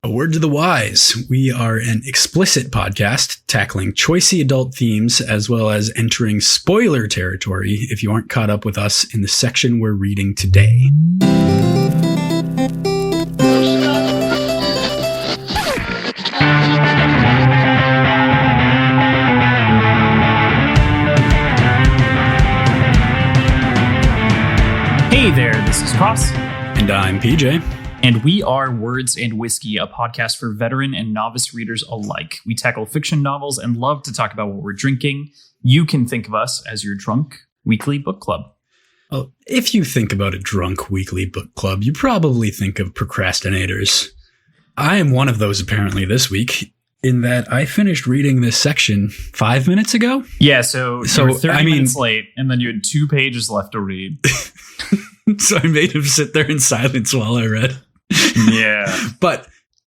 A word to the wise. We are an explicit podcast tackling choicey adult themes as well as entering spoiler territory if you aren't caught up with us in the section we're reading today. Hey there, this is Cross. And I'm PJ. And we are Words and Whiskey, a podcast for veteran and novice readers alike. We tackle fiction novels and love to talk about what we're drinking. You can think of us as your drunk weekly book club. Well, if you think about a drunk weekly book club, you probably think of procrastinators. I am one of those apparently this week, in that I finished reading this section 5 minutes ago. Yeah, so you were 30 minutes late, and then you had 2 pages left to read. So I made him sit there in silence while I read. Yeah. But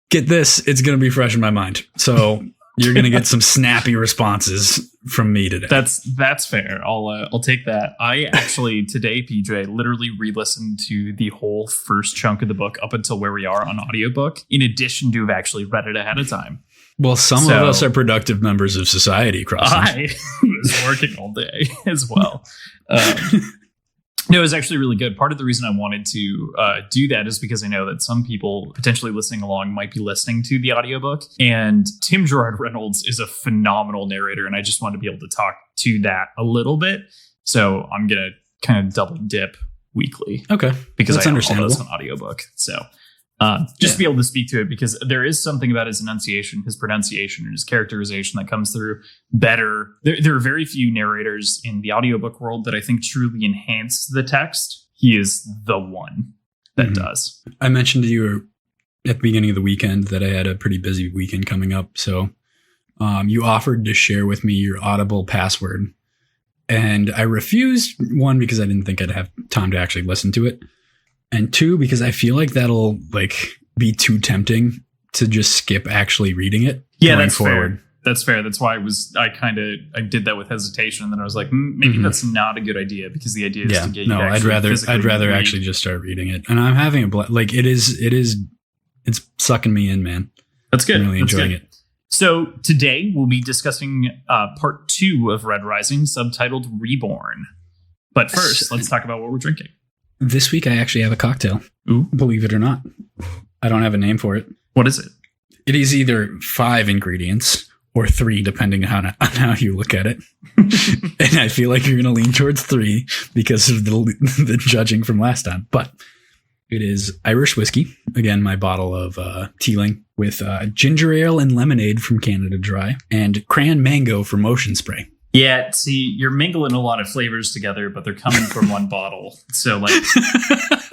get this, it's going to be fresh in my mind. So you're going to get some snappy responses from me today. That's fair. I'll take that. I actually today, PJ, literally re-listened to the whole first chunk of the book up until where we are on audiobook, in addition to have actually read it ahead of time. Well, some of us are productive members of society, Cross. I was working all day as well. No, it was actually really good. Part of the reason I wanted to do that is because I know that some people potentially listening along might be listening to the audiobook. And Tim Gerard Reynolds is a phenomenal narrator. And I just wanted to be able to talk to that a little bit. So I'm going to kind of double dip weekly. Okay. Because that's I have understandable. all those on audiobook. So just to be able to speak to it, because there is something about his enunciation, his pronunciation, and his characterization that comes through better. There are very few narrators in the audiobook world that I think truly enhance the text. He is the one that does. I mentioned to you at the beginning of the weekend that I had a pretty busy weekend coming up. So you offered to share with me your Audible password. And I refused, one, because I didn't think I'd have time to actually listen to it. And 2, because I feel like that'll be too tempting to just skip actually reading it. Yeah, that's forward. Fair. That's fair. That's why I did that with hesitation, and then I was like, maybe that's not a good idea, because the idea is to get you. No, I'd rather actually just start reading it, and I'm having it's sucking me in, man. That's good. I'm really enjoying it. So today we'll be discussing part 2 of Red Rising, subtitled Reborn. But first, let's talk about what we're drinking. This week, I actually have a cocktail. Ooh. Believe it or not. I don't have a name for it. What is it? It is either 5 ingredients or 3, depending on how you look at it. And I feel like you're going to lean towards 3 because of the judging from last time. But it is Irish whiskey. Again, my bottle of Teeling with ginger ale and lemonade from Canada Dry and cran mango from Ocean Spray. Yeah, see, you're mingling a lot of flavors together, but they're coming from one bottle. So,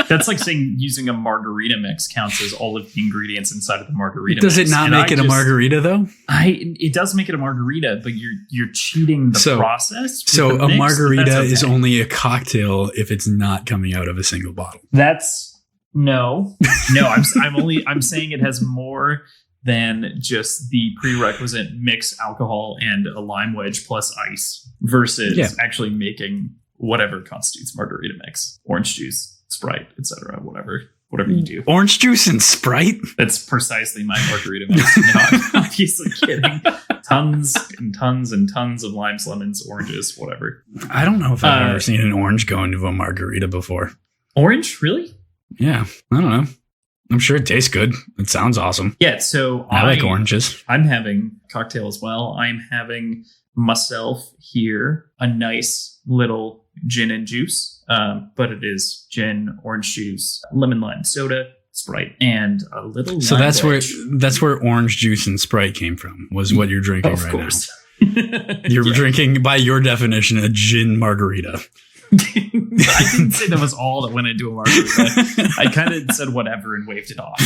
that's like saying using a margarita mix counts as all of the ingredients inside of the margarita mix. Does it not make it a margarita, though? It does make it a margarita, but you're cheating the process. So a margarita is only a cocktail if it's not coming out of a single bottle. No. I'm saying it has more than just the prerequisite mix alcohol and a lime wedge plus ice versus actually making whatever constitutes margarita mix, orange juice, Sprite, etc., whatever you do. Orange juice and Sprite? That's precisely my margarita mix. No, I'm obviously kidding. Tons and tons and tons of limes, lemons, oranges, whatever. I don't know if I've ever seen an orange go into a margarita before. Orange? Really? Yeah, I don't know. I'm sure it tastes good. It sounds awesome. Yeah, so I like oranges. I'm having a cocktail as well. I'm having myself here a nice little gin and juice, but it is gin, orange juice, lemon lime soda, Sprite, and a little. So that's where orange juice and Sprite came from. Was what you're drinking right now. You're drinking, by your definition, a gin margarita. I didn't say that was all that went into a margarita. I kind of said whatever and waved it off.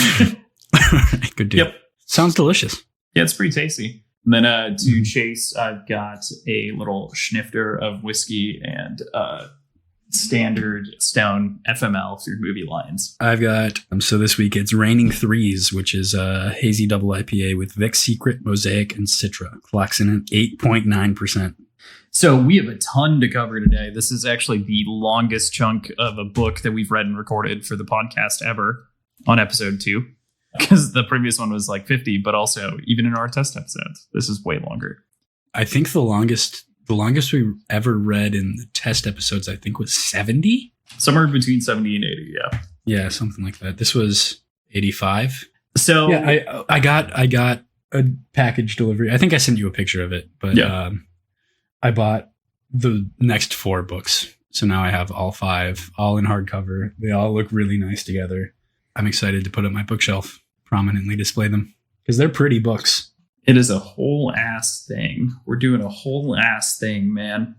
Good deal. Yep. Sounds delicious. Yeah, it's pretty tasty. And then to chase, I've got a little schnifter of whiskey and standard stone FML through Movie Lines. I've got, so this week it's Raining Threes, which is a hazy double IPA with Vic's Secret, Mosaic, and Citra. Clocks in at 8.9%. So we have a ton to cover today. This is actually the longest chunk of a book that we've read and recorded for the podcast ever on episode 2. because the previous one was like 50, but also even in our test episodes, this is way longer. I think the longest we ever read in the test episodes, I think, was 70. Somewhere between 70 and 80, yeah. Yeah, something like that. This was 85. So yeah, I got a package delivery. I think I sent you a picture of it, but I bought the next 4 books. So now I have all 5, all in hardcover. They all look really nice together. I'm excited to put up my bookshelf, prominently display them, because they're pretty books. It is a whole ass thing. We're doing a whole ass thing, man.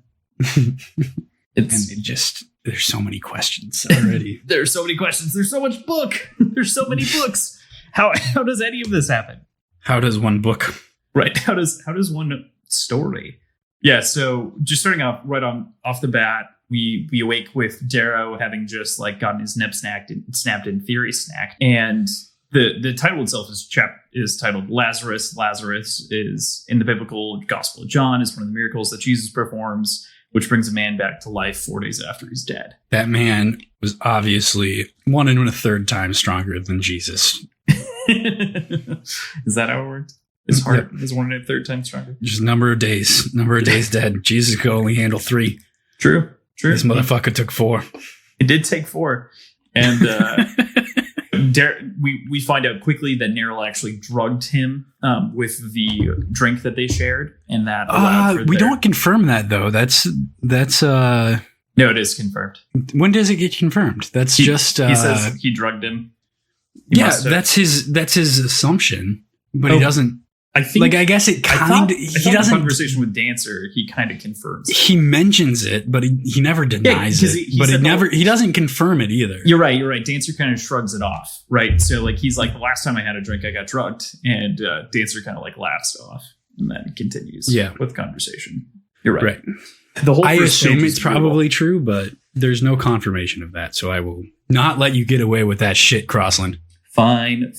There's so many questions already. There's so many questions. There's so much book. There's so many books. How does any of this happen? How does one book? Right. How does one story? Yeah. So just starting off off the bat, we awake with Darrow having just like gotten his nip snapped in Theory Snack, and the title itself is titled Lazarus. Lazarus is in the biblical Gospel of John is one of the miracles that Jesus performs, which brings a man back to life 4 days after he's dead. That man was obviously 1 1/3 times stronger than Jesus. Is that how it worked? His heart is 1 1/3 times stronger. Just number of days dead. Jesus could only handle 3. True. This motherfucker took 4. It did take 4. And we find out quickly that Neril actually drugged him with the drink that they shared, and that allowed for we don't confirm that though. That's no, it is confirmed. When does it get confirmed? He says he drugged him. That's his assumption, but he doesn't. I think, I guess it kind of. He doesn't. Conversation with Dancer, he kind of confirms. He mentions it, but he never denies it. He doesn't confirm it either. You're right. Dancer kind of shrugs it off, right? So like he's like, the last time I had a drink, I got drugged, and Dancer kind of like laughs off, and then continues with conversation. You're right. I assume it's probably true, but there's no confirmation of that, so I will not let you get away with that shit, Crossland. Fine.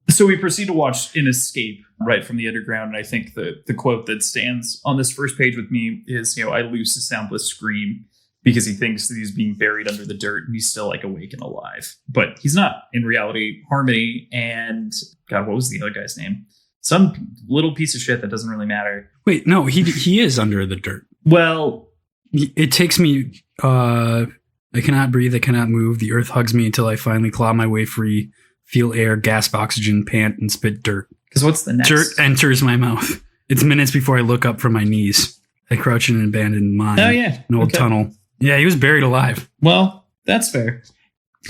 So we proceed to watch an escape right from the underground. And I think the quote that stands on this first page with me is, I loose a soundless scream because he thinks that he's being buried under the dirt and he's still like awake and alive. But he's not. In reality, Harmony and God, what was the other guy's name? Some little piece of shit that doesn't really matter. Wait, no, he is under the dirt. Well, it takes me, I cannot breathe. I cannot move. The earth hugs me until I finally claw my way free. Feel air, gasp oxygen, pant, and spit dirt. Because what's the next? Dirt enters my mouth. It's minutes before I look up from my knees. I crouch in an abandoned mine. Oh, yeah. An old tunnel. Yeah, he was buried alive. Well, that's fair.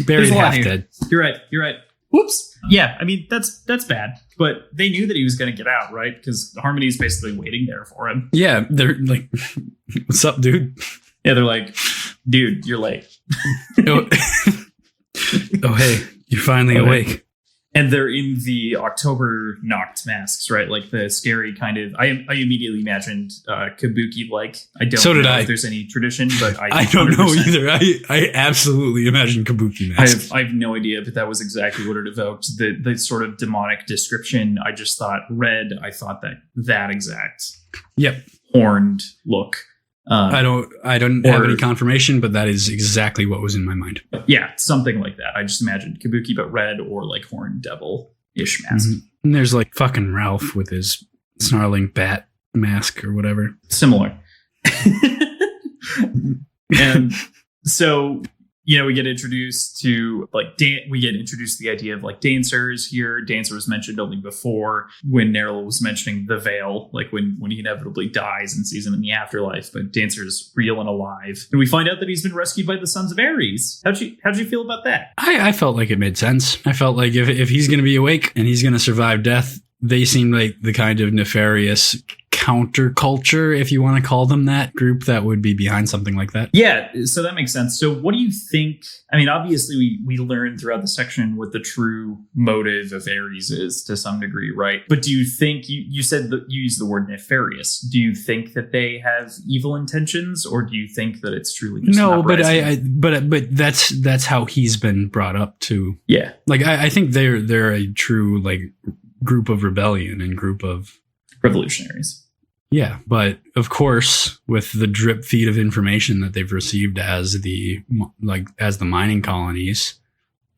Buried half dead. You're right. Whoops. Yeah, I mean, that's bad. But they knew that he was going to get out, right? Because Harmony's basically waiting there for him. Yeah, they're like, what's up, dude? Yeah, they're like, dude, you're late. Oh, hey. You're finally awake. And they're in the October knocked masks, right? Like the scary kind of... I immediately imagined Kabuki-like. I don't know if there's any tradition, but I don't know either. I absolutely imagined Kabuki masks. I have no idea, but that was exactly what it evoked. The sort of demonic description, I just thought red. I thought that exact horned look. I don't have any confirmation, but that is exactly what was in my mind. Yeah, something like that. I just imagined Kabuki, but red, or like horned devil-ish mask. Mm-hmm. And there's like fucking Ralph with his snarling bat mask or whatever. Similar. And so, we get introduced to the idea of like dancers here. Dancer was mentioned only before when Neril was mentioning the veil, like when he inevitably dies and sees him in the afterlife. But Dancer's real and alive, and we find out that he's been rescued by the Sons of Ares. How'd you feel about that? I felt like it made sense. I felt like if he's going to be awake and he's going to survive death, they seem like the kind of nefarious counterculture, if you want to call them that, group that would be behind something like that. Yeah, so that makes sense. So what do you think? I mean, obviously we learned throughout the section what the true motive of Ares is to some degree, right? But do you think, you said that you used the word nefarious. Do you think that they have evil intentions, or do you think that it's truly just no? But but that's how he's been brought up to. Yeah, like I think they're a true like group of rebellion and group of revolutionaries. Yeah, but of course, with the drip feed of information that they've received as the mining colonies,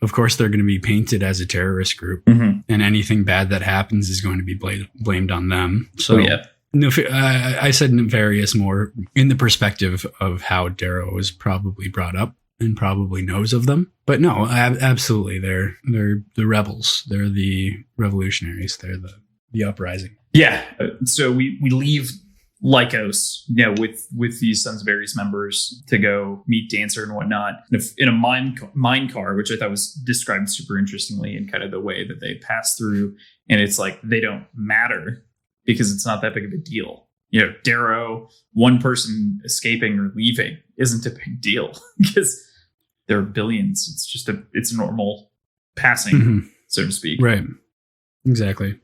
of course they're going to be painted as a terrorist group, and anything bad that happens is going to be blamed on them. So I said nefarious more in the perspective of how Darrow was probably brought up and probably knows of them. But no, absolutely, they're the rebels. They're the revolutionaries. They're the uprising. Yeah. So we leave Lycos, with these Sons of Ares members to go meet Dancer and whatnot in a mine car, which I thought was described super interestingly in kind of the way that they pass through. And it's like, they don't matter because it's not that big of a deal. Darrow, one person escaping or leaving isn't a big deal because there are billions. It's just it's normal passing, so to speak. Right. Exactly.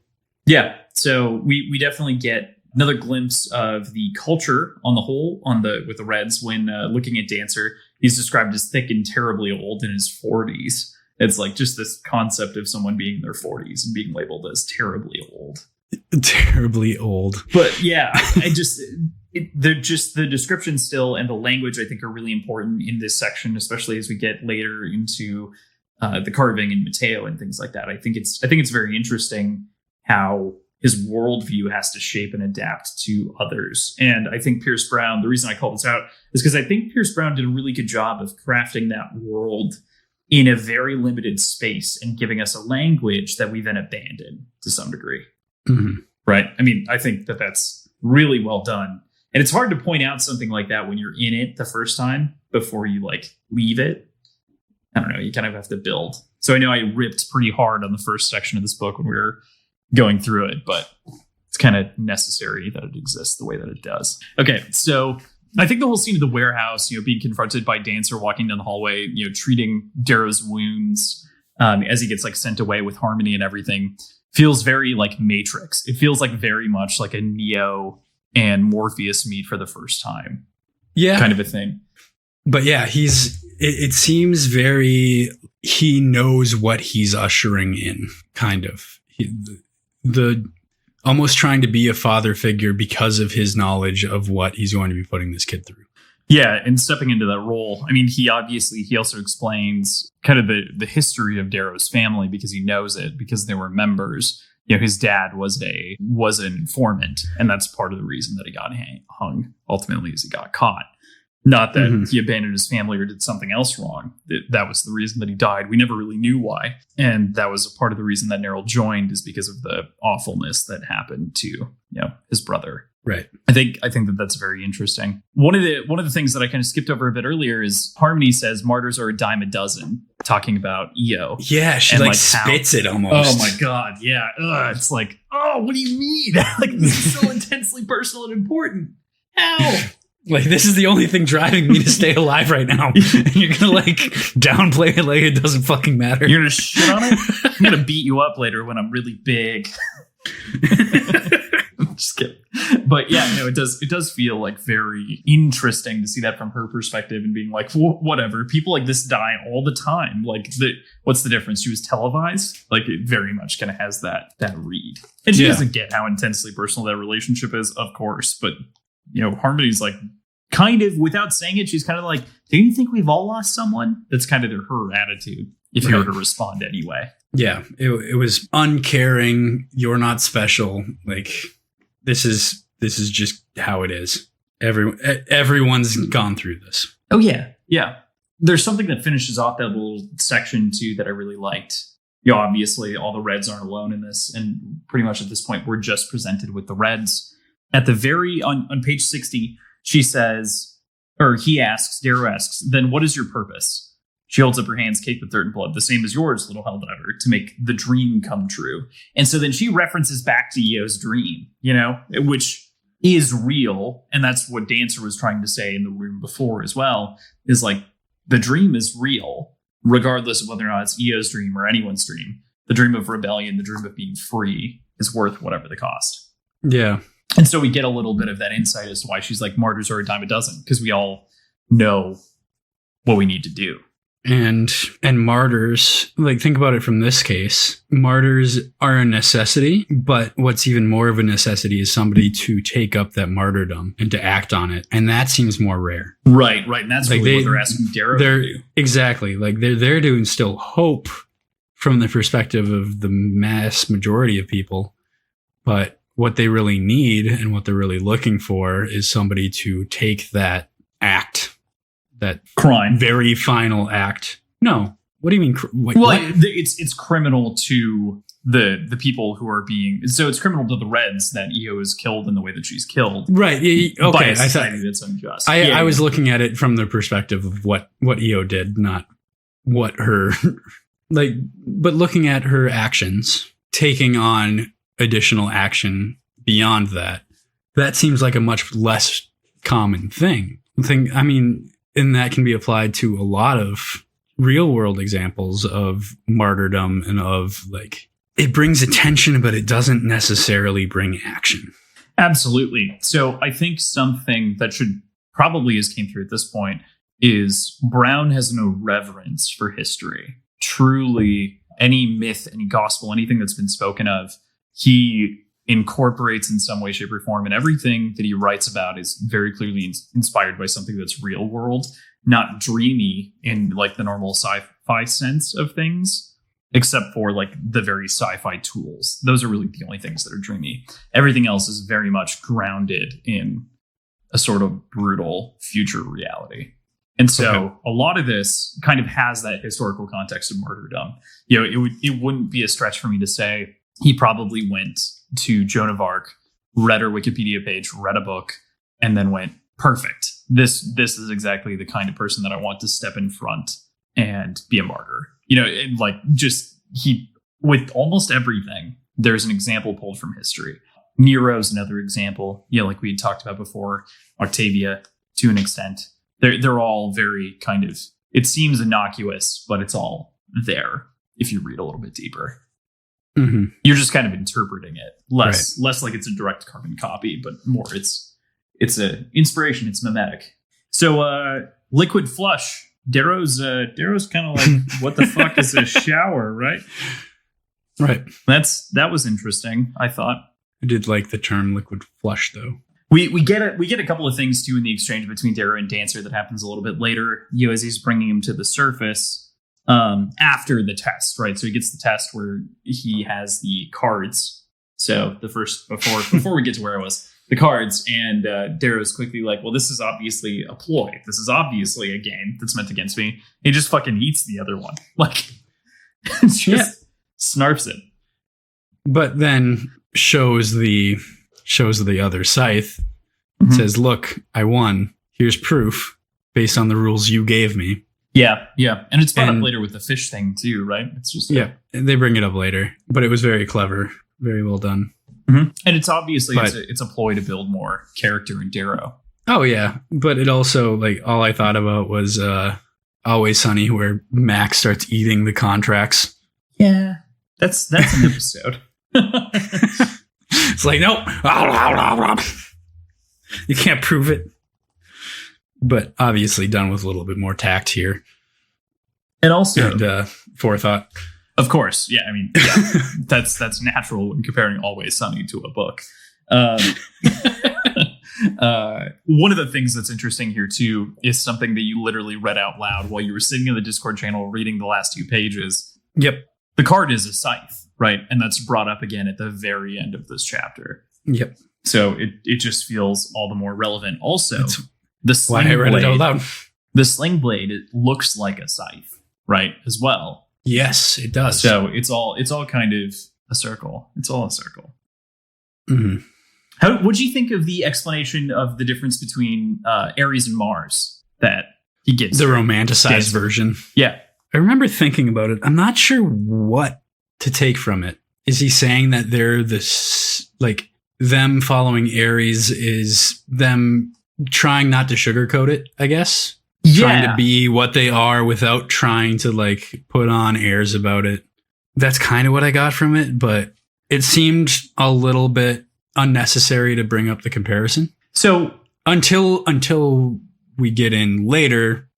Yeah. So we definitely get another glimpse of the culture on the whole with the Reds when looking at Dancer. He's described as thick and terribly old in his 40s. It's like just this concept of someone being in their 40s and being labeled as terribly old. Terribly old. But yeah, the description still and the language I think are really important in this section, especially as we get later into the carving and Mateo and things like that. I think it's very interesting how his worldview has to shape and adapt to others. And I think Pierce Brown, the reason I call this out is because I think Pierce Brown did a really good job of crafting that world in a very limited space and giving us a language that we then abandon to some degree. Right? I mean, I think that's really well done. And it's hard to point out something like that when you're in it the first time before you leave it. I don't know. You kind of have to build. So I know I ripped pretty hard on the first section of this book when we were going through it, but it's kind of necessary that it exists the way that it does. Okay, so I think the whole scene of the warehouse, being confronted by Dancer walking down the hallway, treating Darrow's wounds as he gets sent away with Harmony and everything, feels very like Matrix. It feels very much like a Neo and Morpheus meet for the first time. Yeah, kind of a thing. But yeah, it seems very, he knows what he's ushering in, kind of. The almost trying to be a father figure because of his knowledge of what he's going to be putting this kid through. Yeah, and stepping into that role. I mean, he also explains kind of the history of Darrow's family because he knows it, because they were members. His dad was an informant, and that's part of the reason that he got hung ultimately, as he got caught. Not that he abandoned his family or did something else wrong. That was the reason that he died. We never really knew why. And that was a part of the reason that Neril joined, is because of the awfulness that happened to, his brother. Right. I think that's very interesting. One of the things that I kind of skipped over a bit earlier is Harmony says martyrs are a dime a dozen, talking about EO. Yeah, she spits it almost. Oh my God. Yeah. It's what do you mean? This is so intensely personal and important. How? This is the only thing driving me to stay alive right now. And you're gonna downplay it like it doesn't fucking matter. You're gonna shit on it? I'm gonna beat you up later when I'm really big. Just kidding. But yeah, no, it does feel very interesting to see that from her perspective and being whatever. People like this die all the time. What's the difference? She was televised. It very much kind of has that read. And she doesn't get how intensely personal that relationship is, of course, but Harmony's kind of, without saying it, she's kind of do you think we've all lost someone? That's kind of her attitude, if you were to respond anyway. Yeah, it was uncaring. You're not special. This is just how it is. Everyone's gone through this. Oh yeah. Yeah. There's something that finishes off that little section too that I really liked. Obviously all the Reds aren't alone in this, and pretty much at this point we're just presented with the Reds. At the on page 60, she says, or Darrow asks, then what is your purpose? She holds up her hands caked with dirt and blood, the same as yours, little helldiver, to make the dream come true. And so then she references back to Eo's dream, which is real. And that's what Dancer was trying to say in the room before as well, is the dream is real, regardless of whether or not it's Eo's dream or anyone's dream. The dream of rebellion, the dream of being free is worth whatever the cost. Yeah. And so we get a little bit of that insight as to why she's martyrs are a dime a dozen, because we all know what we need to do. and martyrs, like, think about it from this case. Martyrs are a necessity, but what's even more of a necessity is somebody to take up that martyrdom and to act on it, and that seems more rare. Right, and that's like really what they're asking Darrow to do. Exactly, like they're there to instill hope from the perspective of the mass majority of people, but what they really need and what they're really looking for is somebody to take that act, that crime, very final act. No, what do you mean? What? It's criminal to the people who are being. So it's criminal to the Reds that EO is killed in the way that she's killed. Right. Okay. By a society that's unjust. I was looking at it from the perspective of what EO did, not what her like. But looking at her actions, taking on additional action beyond that, that seems like a much less common thing. I mean. And that can be applied to a lot of real world examples of martyrdom and of like, it brings attention, but it doesn't necessarily bring action. Absolutely. So I think something that should probably has came through at this point is Brown has no reverence for history. Truly, any myth, any gospel, anything that's been spoken of, he incorporates in some way, shape, or form, and everything that he writes about is very clearly inspired by something that's real world, not dreamy in like the normal sci-fi sense of things, except for like the very sci-fi tools. Those are really the only things that are dreamy. Everything else is very much grounded in a sort of brutal future reality. And so a lot of this kind of has that historical context of martyrdom. You know, it wouldn't be a stretch for me to say he probably went to Joan of Arc, read her Wikipedia page, read a book, and then went, perfect. This is exactly the kind of person that I want to step in front and be a martyr. You know, and like just he, with almost everything, there's an example pulled from history. Nero's another example, you know, like we had talked about before, Octavia to an extent. They're all very kind of, it seems innocuous, but it's all there if you read a little bit deeper. Mm-hmm. You're just kind of interpreting it less like it's a direct carbon copy, but more it's a inspiration. It's mimetic. So liquid flush. Darrow's kind of like, what the fuck is a shower, right? Right. That was interesting. I thought. I did like the term liquid flush though. We get a couple of things too in the exchange between Darrow and Dancer that happens a little bit later. You know, as he's bringing him to the surface. After the test, right? So he gets the test where he has the cards. So the first, before we get to where I was, the cards, and Darrow's quickly like, well, this is obviously a ploy. This is obviously a game that's meant against me. He just fucking eats the other one. Like, just snarfs it. But then shows the other scythe. Mm-hmm. Says, look, I won. Here's proof based on the rules you gave me. Yeah. And it's brought up later with the fish thing too, right? It's just they bring it up later, but it was very clever, very well done. Mm-hmm. And it's obviously it's a ploy to build more character in Darrow. Oh yeah, but it also, like, all I thought about was Always Sunny, where Max starts eating the contracts. Yeah, that's an episode. It's like, nope, you can't prove it. But obviously done with a little bit more tact here. And also forethought. Of course. Yeah, I mean, that's natural when comparing Always Sunny to a book. One of the things that's interesting here too is something that you literally read out loud while you were sitting in the Discord channel reading the last 2 pages. Yep. The card is a scythe, right? And that's brought up again at the very end of this chapter. Yep. So it just feels all the more relevant. Also, the sling blade, I read it out loud. The sling blade, it looks like a scythe, right? As well. Yes, it does. So it's all kind of a circle. It's all a circle. Mm-hmm. What do you think of the explanation of the difference between Ares and Mars that he gives? The romanticized version. Yeah. I remember thinking about it. I'm not sure what to take from it. Is he saying that they're this, like, them following Ares is them trying not to sugarcoat it, I guess? Yeah. Trying to be what they are without trying to, like, put on airs about it. That's kind of what I got from it, but it seemed a little bit unnecessary to bring up the comparison. So until we get in later,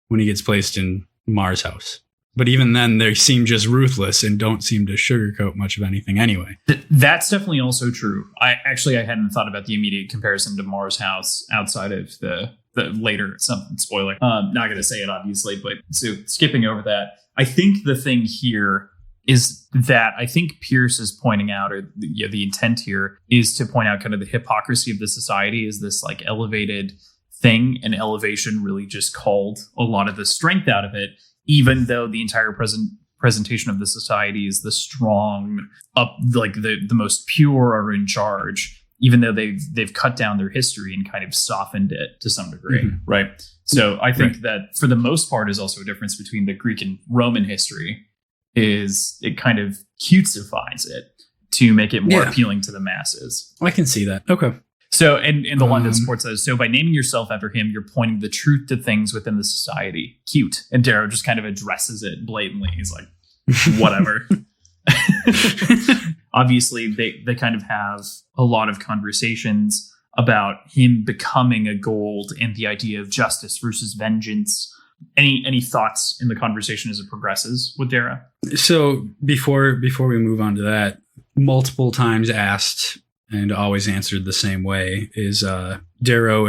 when he gets placed in Mars house. But even then, they seem just ruthless and don't seem to sugarcoat much of anything anyway. That's definitely also true. I hadn't thought about the immediate comparison to Mars house outside of the later, some spoiler. Not going to say it, obviously, but so skipping over that, I think the thing here is that I think Pierce is pointing out, or the intent here is to point out kind of the hypocrisy of the society is this like elevated thing, and elevation really just called a lot of the strength out of it, even though the entire presentation of the society is the strong, like the most pure are in charge, even though they've cut down their history and kind of softened it to some degree, right? So I think that for the most part is also a difference between the Greek and Roman history, is it kind of cutesifies it to make it more appealing to the masses. I can see that. Okay. So, and the one that supports that is, so by naming yourself after him, you're pointing the truth to things within the society. Cute. And Darrow just kind of addresses it blatantly. He's like, whatever. Obviously, they kind of have a lot of conversations about him becoming a gold and the idea of justice versus vengeance. Any thoughts in the conversation as it progresses with Darrow? So before we move on to that, multiple times asked and always answered the same way is Darrow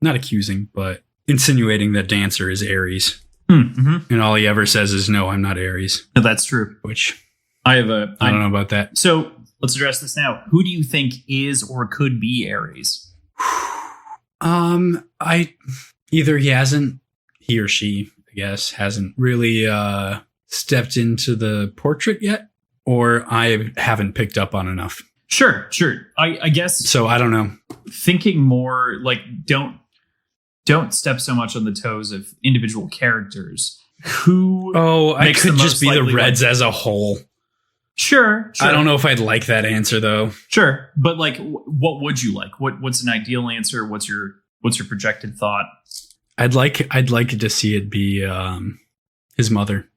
not accusing, but insinuating that Dancer is Ares. Mm-hmm. And all he ever says is, no, I'm not Ares. No, that's true. Which I don't know about that. So let's address this now. Who do you think is or could be Ares? Either he or she, I guess, hasn't really stepped into the portrait yet, or I haven't picked up on enough. Sure. I guess. So I don't know. Thinking more like don't step so much on the toes of individual characters. Who? Oh, I could just be the Reds as a whole. Sure. I don't know if I'd like that answer though. Sure, but like, what would you like? What's an ideal answer? What's your projected thought? I'd like to see it be his mother.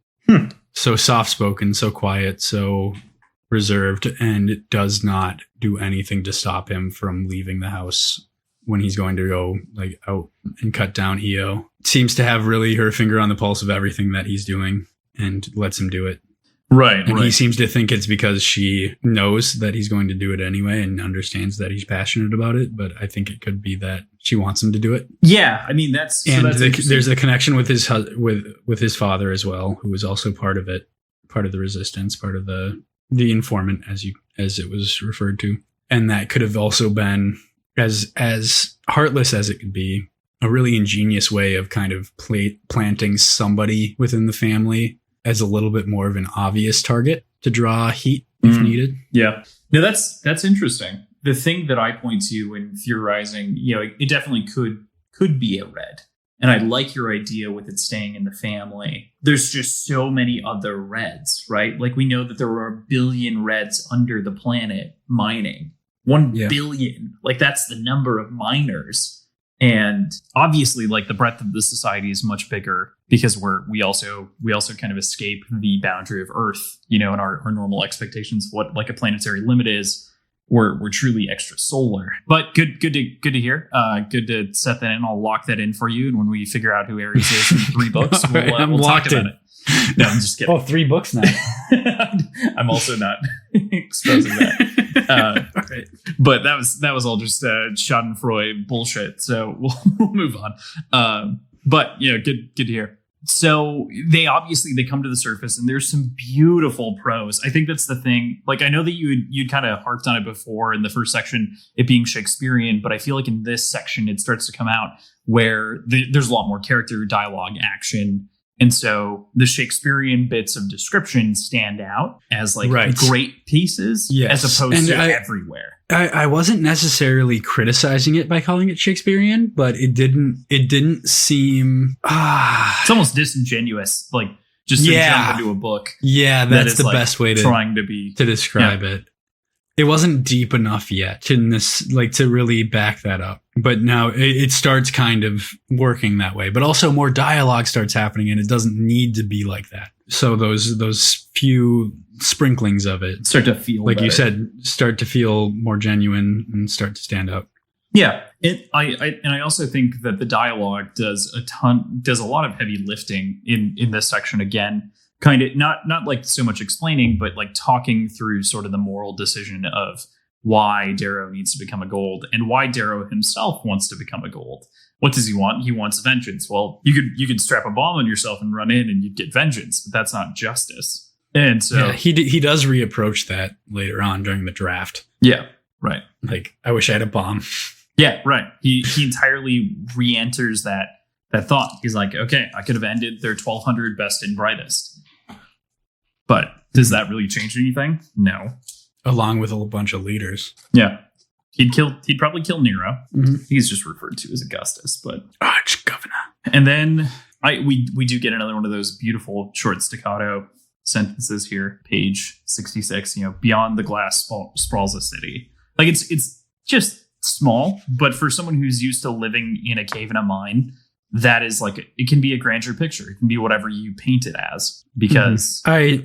So soft-spoken, so quiet, so reserved, and it does not do anything to stop him from leaving the house when he's going to go like out and cut down EO. Seems to have really her finger on the pulse of everything that he's doing and lets him do it. Right. And he seems to think it's because she knows that he's going to do it anyway and understands that he's passionate about it. But I think it could be that she wants him to do it. Yeah, I mean that's there's a connection with his with his father as well, who was also part of it, part of the resistance, part of the informant as it was referred to, and that could have also been as heartless as it could be, a really ingenious way of kind of planting somebody within the family as a little bit more of an obvious target to draw heat if needed. Yeah. No, that's interesting. The thing that I point to when theorizing, it definitely could be a red. And I like your idea with it staying in the family. There's just so many other reds, right? Like we know that there are 1 billion reds under the planet mining. 1 billion. Like that's the number of miners. And obviously, like the breadth of the society is much bigger because we also kind of escape the boundary of Earth, and our normal expectations of what like a planetary limit is. We're truly extrasolar. But good to hear. Good to set that in. I'll lock that in for you. And when we figure out who Ares is in 3 books, we'll talk about it. No, I'm just kidding. Oh, 3 books now. I'm also not exposing that. Right. But that was all just Schadenfreude bullshit. So we'll move on. But good to hear. So they come to the surface, and there's some beautiful prose. I think that's the thing. Like I know that you'd kind of harped on it before in the first section, it being Shakespearean, but I feel like in this section it starts to come out where there's a lot more character, dialogue, action. And so the Shakespearean bits of description stand out as like great pieces as opposed to everywhere. I wasn't necessarily criticizing it by calling it Shakespearean, but it didn't seem it's almost disingenuous, like just to jump into a book. Yeah, that's the best way to describe it. It wasn't deep enough yet to really back that up. But now it starts kind of working that way. But also more dialogue starts happening, and it doesn't need to be like that. So those few sprinklings of it start to feel like better. You said, start to feel more genuine and start to stand out. Yeah, I also think that the dialogue does a lot of heavy lifting in this section again. Kind of not like so much explaining, but like talking through sort of the moral decision of why Darrow needs to become a gold and why Darrow himself wants to become a gold. What does he want? He wants vengeance. Well, you could strap a bomb on yourself and run in and you'd get vengeance, but that's not justice. And so he does reapproach that later on during the draft. Yeah, right. Like, I wish I had a bomb. Yeah, right. He entirely re-enters that thought. He's like, okay, I could have ended their 1,200 best and brightest. But does that really change anything? No. Along with a bunch of leaders. Yeah. He'd probably kill Nero. Mm-hmm. He's just referred to as Augustus, but Arch Governor. And then we do get another one of those beautiful short staccato sentences here, page 66, beyond the glass sprawls a city. Like it's just small, but for someone who's used to living in a cave in a mine, that is like, it can be a grandeur picture. It can be whatever you paint it as, because I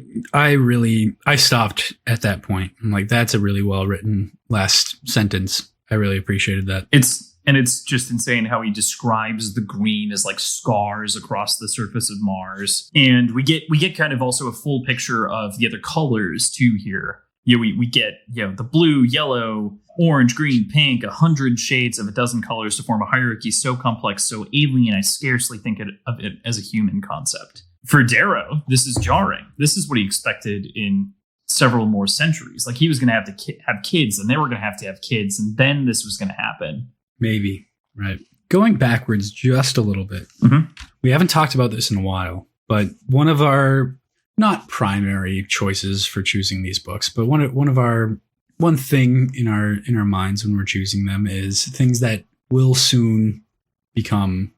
stopped at that point. I'm like, that's a really well written last sentence. I really appreciated that. It's just insane how he describes the green as like scars across the surface of Mars. And we get kind of also a full picture of the other colors too here. We get, the blue, yellow, orange, green, pink, 100 shades of a dozen colors to form a hierarchy so complex, so alien, I scarcely think of it as a human concept. For Darrow, this is jarring. This is what he expected in several more centuries. Like, he was going to have to have kids, and they were going to have kids, and then this was going to happen. Maybe, right. Going backwards just a little bit. Mm-hmm. We haven't talked about this in a while, but one of our not primary choices for choosing these books, but one thing in our minds when we're choosing them is things that will soon become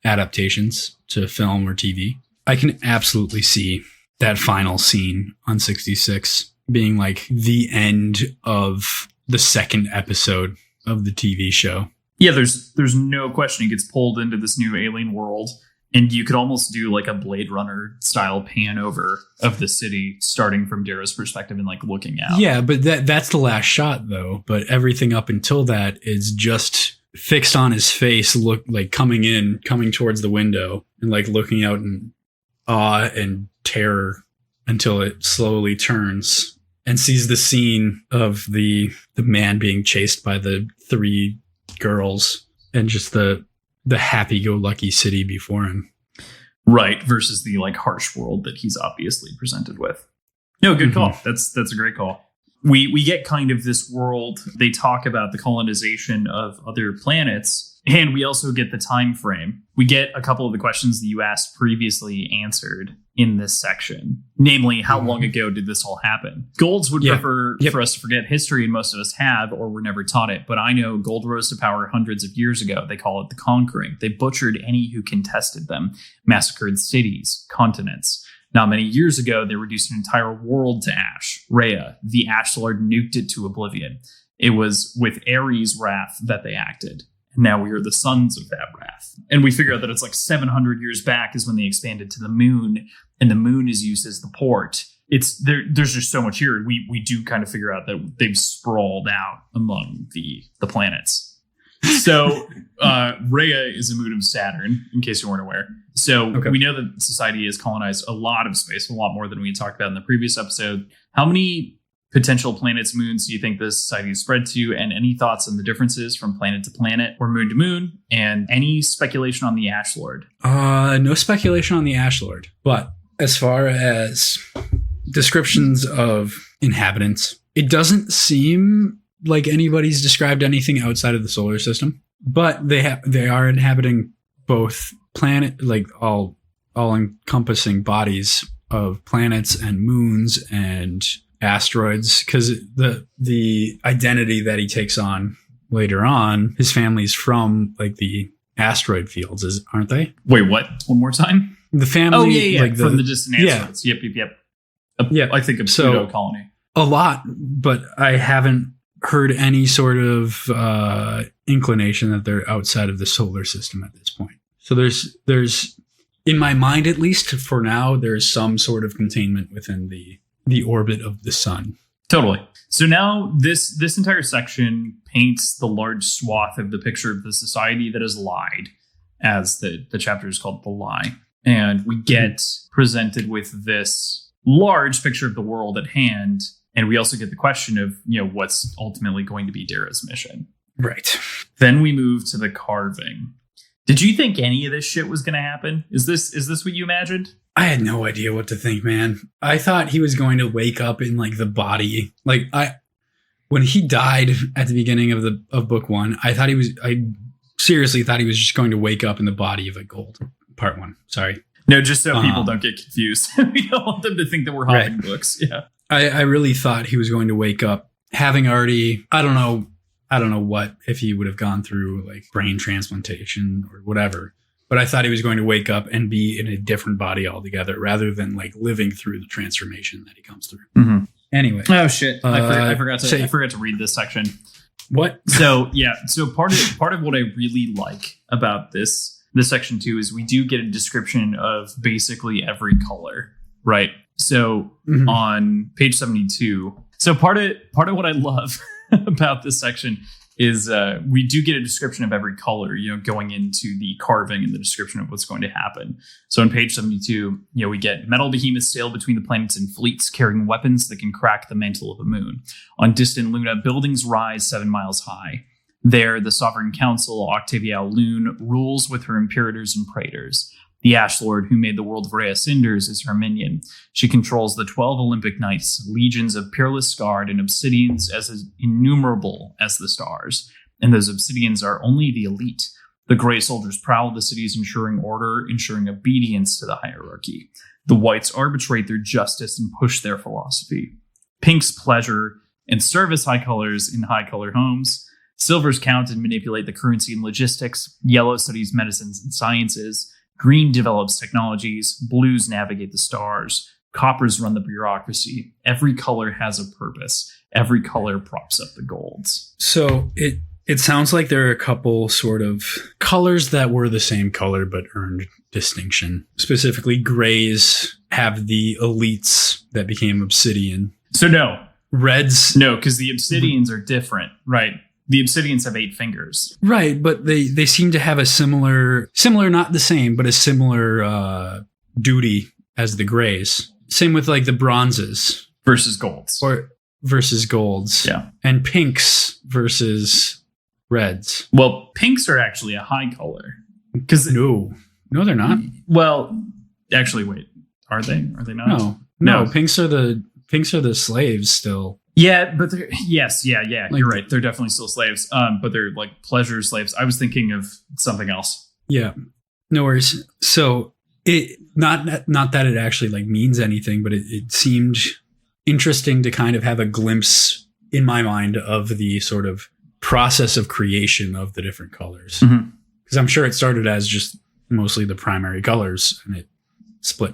adaptations to film or TV. I can absolutely see that final scene on 66 being like the end of the second episode of the TV show. Yeah, there's no question he gets pulled into this new alien world. And you could almost do like a Blade Runner style pan over of the city, starting from Darrow's perspective and like looking out. Yeah, but that's the last shot though. But everything up until that is just fixed on his face, look like coming towards the window and like looking out in awe and terror until it slowly turns and sees the scene of the man being chased by the three girls and just the happy-go-lucky city before him. Right, versus the like harsh world that he's obviously presented with. No, good call. That's a great call. We get kind of this world. They talk about the colonization of other planets, and we also get the time frame. We get a couple of the questions that you asked previously answered in this section. Namely, how long ago did this all happen? Golds would prefer for us to forget history, and most of us have, or were never taught it. But I know Gold rose to power hundreds of years ago. They call it the conquering. They butchered any who contested them, massacred cities, continents. Not many years ago, they reduced an entire world to ash. Rhea, the Ash Lord, nuked it to oblivion. It was with Ares' wrath that they acted. And now we are the sons of that wrath. And we figure out that it's like 700 years back is when they expanded to the moon, and the moon is used as the port. There's just so much here. We do kind of figure out that they've sprawled out among the planets. So Rhea is a moon of Saturn, in case you weren't aware. So we know that society has colonized a lot of space, a lot more than we had talked about in the previous episode. How many potential planets, moons do you think this society is spread to? And any thoughts on the differences from planet to planet or moon to moon? And any speculation on the Ash Lord? No speculation on the Ash Lord. But as far as descriptions of inhabitants, it doesn't seem like anybody's described anything outside of the solar system. But they are inhabiting both planet, like all encompassing bodies of planets and moons and asteroids, because the identity that he takes on later on, his family's from like the asteroid fields, aren't they? Wait, what? One more time? The family, oh yeah, like from the distant asteroids. Yep. I think a pseudo colony. A lot, but I haven't heard any sort of inclination that they're outside of the solar system at this point. So there's in my mind, at least for now, there's some sort of containment within the orbit of the sun. Totally. So now this entire section, paints the large swath of the picture of the society that has lied, as the chapter is called The Lie. And we get presented with this large picture of the world at hand. And we also get the question of, what's ultimately going to be Dara's mission. Right. Then we move to the carving. Did you think any of this shit was going to happen? Is this what you imagined? I had no idea what to think, man. I thought he was going to wake up in like the body. Like when he died at the beginning of book 1, I seriously thought he was just going to wake up in the body of a gold. Part 1. Sorry. No, just so people don't get confused. We don't want them to think that we're hopping books. Yeah. I really thought he was going to wake up having already, I don't know what, if he would have gone through like brain transplantation or whatever, but I thought he was going to wake up and be in a different body altogether rather than like living through the transformation that he comes through. Mm-hmm. Anyway. Oh shit. I forgot to read this section. What? So part of what I really like about this section too is we do get a description of basically every color, right? So on page 72, so part of what I love about this section is we do get a description of every color, going into the carving and the description of what's going to happen. So on page 72, we get metal behemoths sail between the planets in fleets carrying weapons that can crack the mantle of the moon. On distant Luna, buildings rise 7 miles high. There, the Sovereign Council, Octavia Lune, rules with her imperators and praetors. The Ash Lord, who made the world of Rhea Cinders, is her minion. She controls the 12 Olympic Knights, legions of peerless guard, and obsidians as innumerable as the stars. And those obsidians are only the elite. The gray soldiers prowl the cities, ensuring order, ensuring obedience to the hierarchy. The whites arbitrate their justice and push their philosophy. Pinks pleasure and service high colors in high color homes. Silvers count and manipulate the currency and logistics. Yellow studies medicines and sciences. Green develops technologies. Blues navigate the stars. Coppers run the bureaucracy. Every color has a purpose. Every color props up the golds. So it sounds like there are a couple sort of colors that were the same color but earned distinction. Specifically, grays have the elites that became obsidian. So no. Reds. No, because the obsidians are different, right? The obsidians have 8 fingers. Right, but they seem to have a similar, not the same, but a similar duty as the grays. Same with like the bronzes. Versus golds. Or versus golds. Yeah. And pinks versus reds. Well, pinks are actually a high color. No, they're not. Well, actually, wait. Are they? Are they not? No. Pinks are the slaves still. Yeah, but like, you're right. They're definitely still slaves. But they're like pleasure slaves. I was thinking of something else. Yeah, no worries. So it not that it actually like means anything, but it seemed interesting to kind of have a glimpse in my mind of the sort of process of creation of the different colors. Because I'm sure it started as just mostly the primary colors and it split.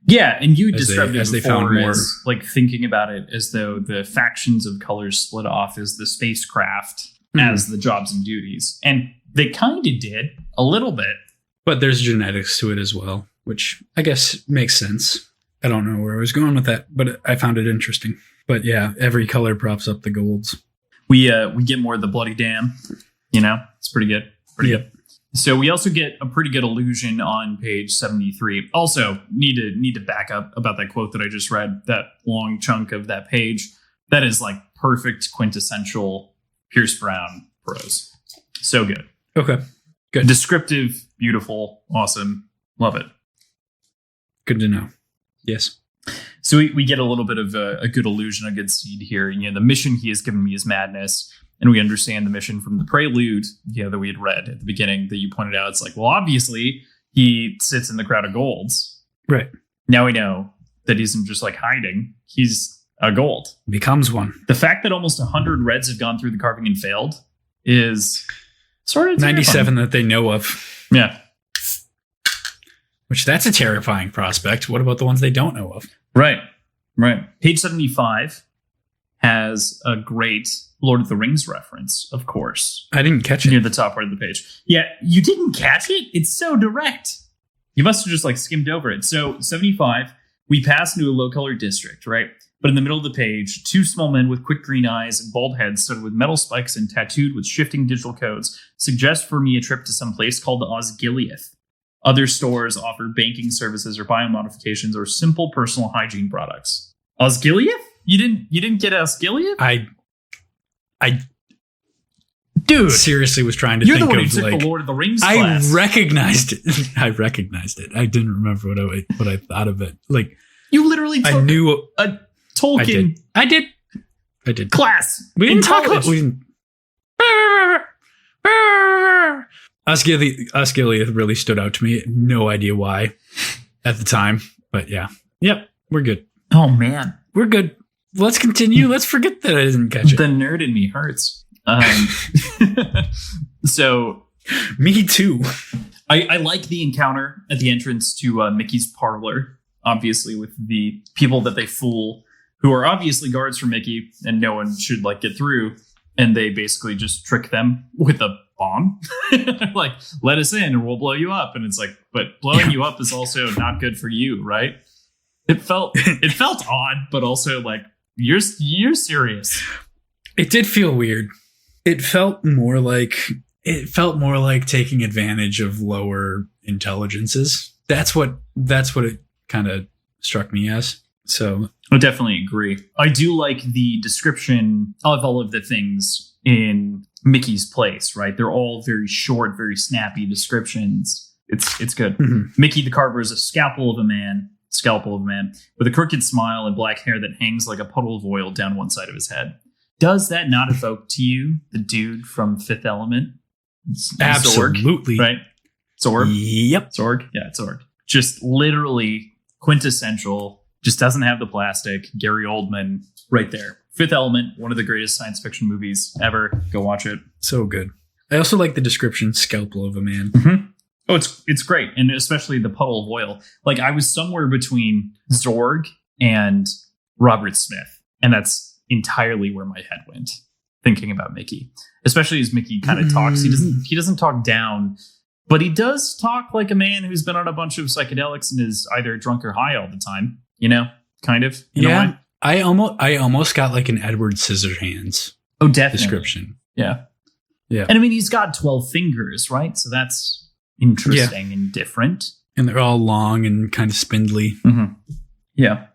Yeah, and you described it as before they found more, as like thinking about it as though the factions of colors split off as the spacecraft as the jobs and duties. And they kind of did a little bit. But there's genetics to it as well, which I guess makes sense. I don't know where I was going with that, but I found it interesting. But yeah, every color props up the golds. We get more of the bloody damn, it's pretty good. Pretty good. So we also get a pretty good allusion on page 73. Also, need to back up about that quote that I just read, that long chunk of that page. That is like perfect quintessential Pierce Brown prose. So good. Okay. Good. Descriptive, beautiful, awesome. Love it. Good to know. Yes. So we get a little bit of a good allusion, a good seed here. The mission he has given me is madness. And we understand the mission from the prelude, that we had read at the beginning that you pointed out. It's like, well, obviously he sits in the crowd of golds. Right. Now we know that he isn't just like hiding. He's a gold. Becomes one. The fact that almost 100 reds have gone through the carving and failed is sort of 97 that they know of. Yeah. Which that's a terrifying prospect. What about the ones they don't know of? Right. Page 75 has a great Lord of the Rings reference, of course. I didn't catch it. Near the top part of the page. Yeah, you didn't catch it? It's so direct. You must have just like skimmed over it. So 75, we pass into a low color district, right? But in the middle of the page, 2 small men with quick green eyes and bald heads studded with metal spikes and tattooed with shifting digital codes suggest for me a trip to some place called Osgiliath. Other stores offer banking services or biomodifications or simple personal hygiene products. Osgiliath? You didn't get Osgiliath? I Dude, seriously was trying to you're think the one of who took like the Lord of the Rings class. I recognized it. I didn't remember what I thought of it. Like you literally took I knew a Tolkien I did class. We didn't talk about Osgiliath really stood out to me. No idea why at the time, but yeah. Yep, we're good. Oh man, we're good. Let's continue. Let's forget that I didn't catch it. The nerd in me hurts. So me too. I like the encounter at the entrance to Mickey's parlor, obviously with the people that they fool, who are obviously guards for Mickey, and no one should like get through. And they basically just trick them with a bomb. Like, let us in and we'll blow you up. And it's like, but blowing you up is also not good for you, right? It felt odd, but also like you're serious. It did feel weird. It felt more like taking advantage of lower intelligences. That's what it kind of struck me as. So I definitely agree. I do like the description of all of the things in Mickey's place, right? They're all very short, very snappy descriptions. It's good. Mm-hmm. Mickey the Carver is a scalpel of a man with a crooked smile and black hair that hangs like a puddle of oil down one side of his head. Does that not evoke to you the dude from Fifth Element? Absolutely. Zorg, right? Zorg? Yep. Zorg? Yeah, Zorg. Just literally quintessential, just doesn't have the plastic. Gary Oldman right there. Fifth Element, one of the greatest science fiction movies ever. Go watch it. So good. I also like the description, scalpel of a man. Mm-hmm. Oh, it's great. And especially the puddle of oil. Like I was somewhere between Zorg and Robert Smith. And that's entirely where my head went thinking about Mickey, especially as Mickey kind of talks. He doesn't talk down, but he does talk like a man who's been on a bunch of psychedelics and is either drunk or high all the time, kind of. Yeah. I almost got like an Edward Scissorhands description. Yeah. Yeah. And I mean, he's got 12 fingers, right? So that's interesting and different. And they're all long and kind of spindly. Mm-hmm. Yeah.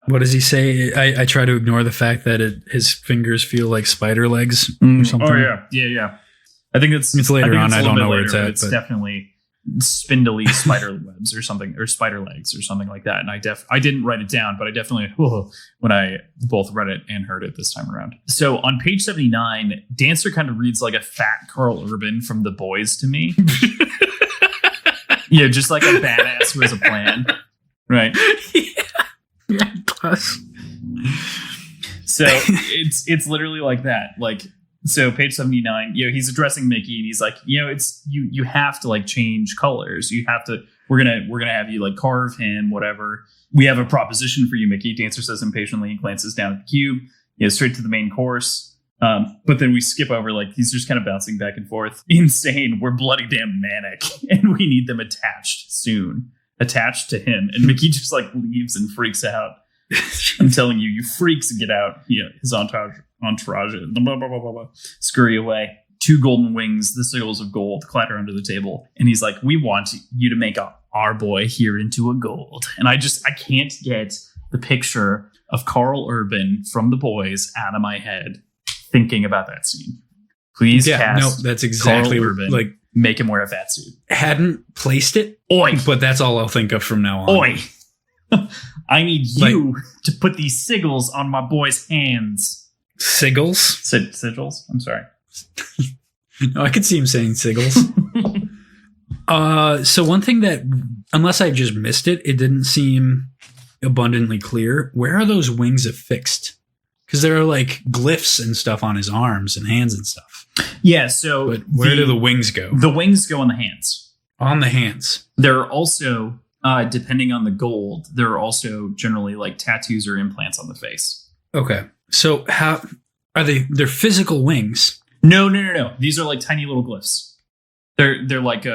What does he say? I try to ignore the fact that his fingers feel like spider legs or something. Oh, yeah. Yeah. I think it's later on. I don't know where it's at. It's definitely spindly spider webs or something, or spider legs or something like that. And I didn't write it down, but I definitely, when I both read it and heard it this time around. So on page 79, Dancer kind of reads like a fat Carl Urban from The Boys to me. Yeah, just like a badass who has a plan. Right. Yeah, plus. So it's literally like that. Like, so page 79, he's addressing Mickey and he's like, it's you have to like change colors. You have to, we're gonna have you like carve him, whatever. We have a proposition for you, Mickey. Dancer says impatiently and glances down at the cube, straight to the main course. But then we skip over, like, he's just kind of bouncing back and forth. Insane. We're bloody damn manic and we need them attached soon. Attached to him, and Mickey just like leaves and freaks out. I'm telling you, you freaks get out. His entourage blah, blah, blah, scurry away. 2 golden wings, the sigils of gold, clatter under the table, and he's like, "We want you to make our boy here into a gold." And I can't get the picture of Carl Urban from The Boys out of my head thinking about that scene. Please cast. No, that's exactly Carl Urban. Like, make him wear a fat suit. Hadn't placed it. Oi. But that's all I'll think of from now on. Oi. I need you to put these sigils on my boy's hands. Sigils? Sigils? I'm sorry. No, I could see him saying sigils. So one thing that, unless I just missed it, it didn't seem abundantly clear. Where are those wings affixed? Because there are like glyphs and stuff on his arms and hands and stuff. Yeah, so... But where do the wings go? The wings go on the hands. On the hands. There are also, depending on the gold, there are also generally like tattoos or implants on the face. Okay. So how... Are they're physical wings? No. These are like tiny little glyphs. They're like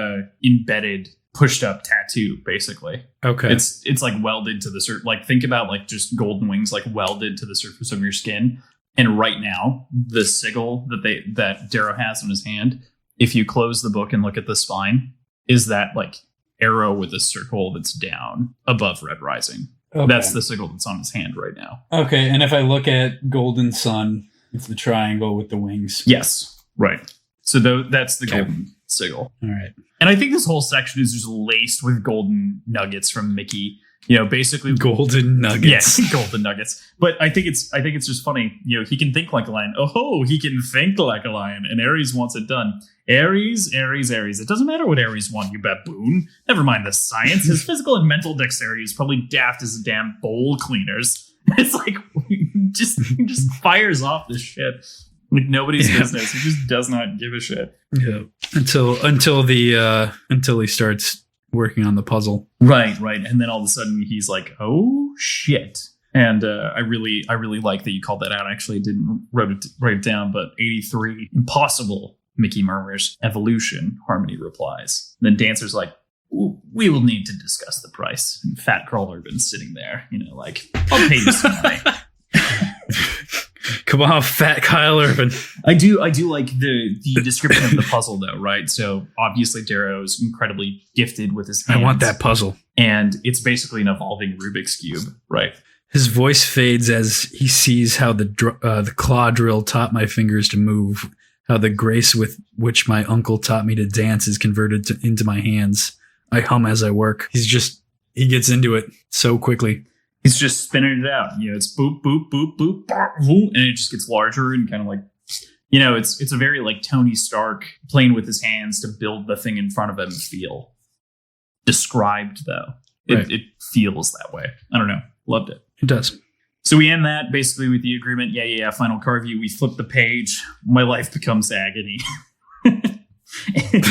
embedded pushed up tattoo, basically. Okay. It's like welded to the surface. Like think about like just golden wings like welded to the surface of your skin. And right now, the sigil that Darrow has in his hand, if you close the book and look at the spine, is that like arrow with a circle that's down above Red Rising. Okay. That's the sigil that's on his hand right now. Okay, and if I look at Golden Sun, it's the triangle with the wings. Yes, right. So that's the golden sigil. All right. And I think this whole section is just laced with golden nuggets from Mickey. Basically golden nuggets. Yes, golden nuggets. But I think it's just funny. He can think like a lion. Oh, he can think like a lion. And Ares wants it done. Ares. It doesn't matter what Ares wants, you baboon. Never mind the science. His physical and mental dexterity is probably daft as a damn bowl cleaners. It's like he just fires off this shit like nobody's business. He just does not give a shit. Yeah. Until he starts working on the puzzle. Right. And then all of a sudden he's like, oh shit. And I really like that you called that out. Actually, I didn't write it down, but 83, impossible, Mickey murmurs. Evolution, Harmony replies. And then Dancer's like, we will need to discuss the price. And Fat Carl Urban's sitting there, like, I'll pay you some money. Come on, Fat Kyle Urban. I do like the description of the puzzle, though, right? So obviously Darrow's incredibly gifted with his hands. I want that puzzle. And it's basically an evolving Rubik's Cube, right? His voice fades as he sees how the claw drill taught my fingers to move, how the grace with which my uncle taught me to dance is converted into my hands. I hum as I work. He gets into it so quickly. He's just spinning it out. It's boop, boop, boop, boop, boop, and it just gets larger and kind of like, it's a very like Tony Stark playing with his hands to build the thing in front of him feel. Described, though. It feels that way. I don't know. Loved it. It does. So we end that basically with the agreement. Yeah. Final car view. We flip the page. My life becomes agony. And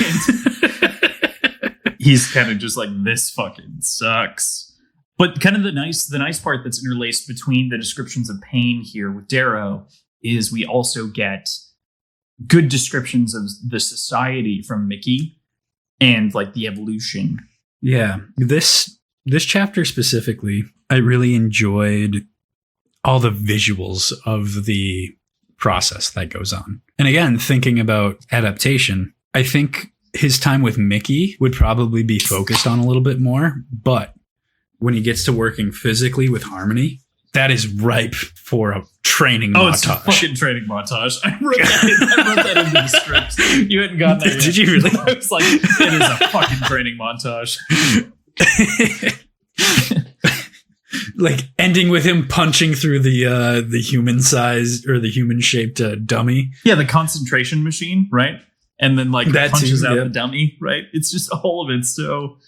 he's kind of just like, this fucking sucks. But kind of the nice part that's interlaced between the descriptions of pain here with Darrow is we also get good descriptions of the society from Mickey and like the evolution. Yeah. This chapter specifically, I really enjoyed all the visuals of the process that goes on. And again, thinking about adaptation, I think his time with Mickey would probably be focused on a little bit more, but when he gets to working physically with Harmony, that is ripe for a training montage. It's a fucking training montage. I wrote that into the script. You hadn't gotten that yet. Did you really? I was like, it is a fucking training montage. Like ending with him punching through the human sized or the human shaped dummy. Yeah, the concentration machine, right? And then like that punches out the dummy, right? It's just all of it. So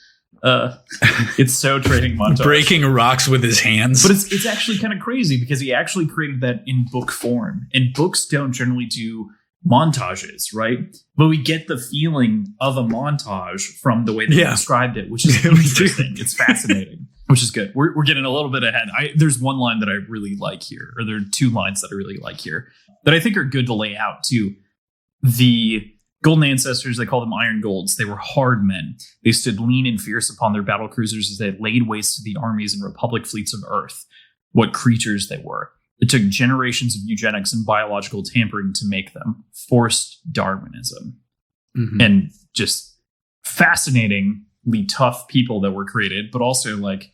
it's so training montage. Breaking rocks with his hands. But it's actually kind of crazy because he actually created that in book form. And books don't generally do montages, right? But we get the feeling of a montage from the way they described it, which is interesting. It's fascinating, which is good. We're getting a little bit ahead. There's one line that I really like here, or there are two lines that I really like here that I think are good to lay out too. The Golden Ancestors, they call them Iron Golds. They were hard men. They stood lean and fierce upon their battle cruisers as they laid waste to the armies and Republic fleets of Earth. What creatures they were. It took generations of eugenics and biological tampering to make them. Forced Darwinism. Mm-hmm. And just fascinatingly tough people that were created, but also like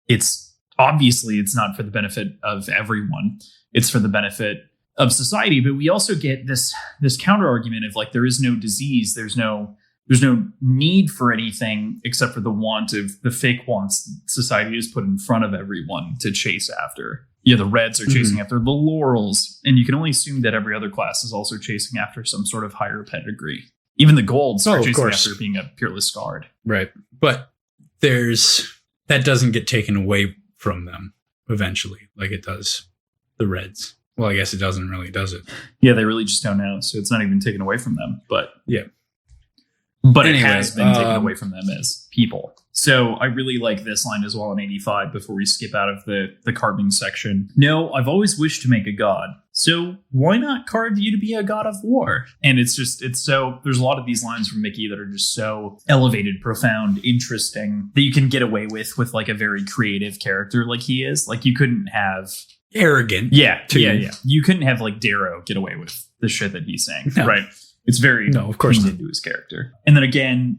it's not for the benefit of everyone. It's for the benefit of society. But we also get this counter argument of like there is no disease, there's no need for anything except for the want of the fake wants society has put in front of everyone to chase after. Yeah, the Reds are chasing after the laurels, and you can only assume that every other class is also chasing after some sort of higher pedigree. Even the Golds are chasing after being a peerless guard. Right. But that doesn't get taken away from them eventually, like it does the Reds. Well, I guess it doesn't really, does it? Yeah, they really just don't know. So it's not even taken away from them. But yeah. But anyway, it has been taken away from them as people. So I really like this line as well in 85 before we skip out of the carving section. No, I've always wished to make a god, So why not carve you to be a god of war? And it's so, there's a lot of these lines from Mickey that are just so elevated, profound, interesting that you can get away with like a very creative character like he is. Like you couldn't have arrogant. Yeah. You couldn't have like Darrow get away with the shit that he's saying. No. Right. It's very of course into his character. And then again,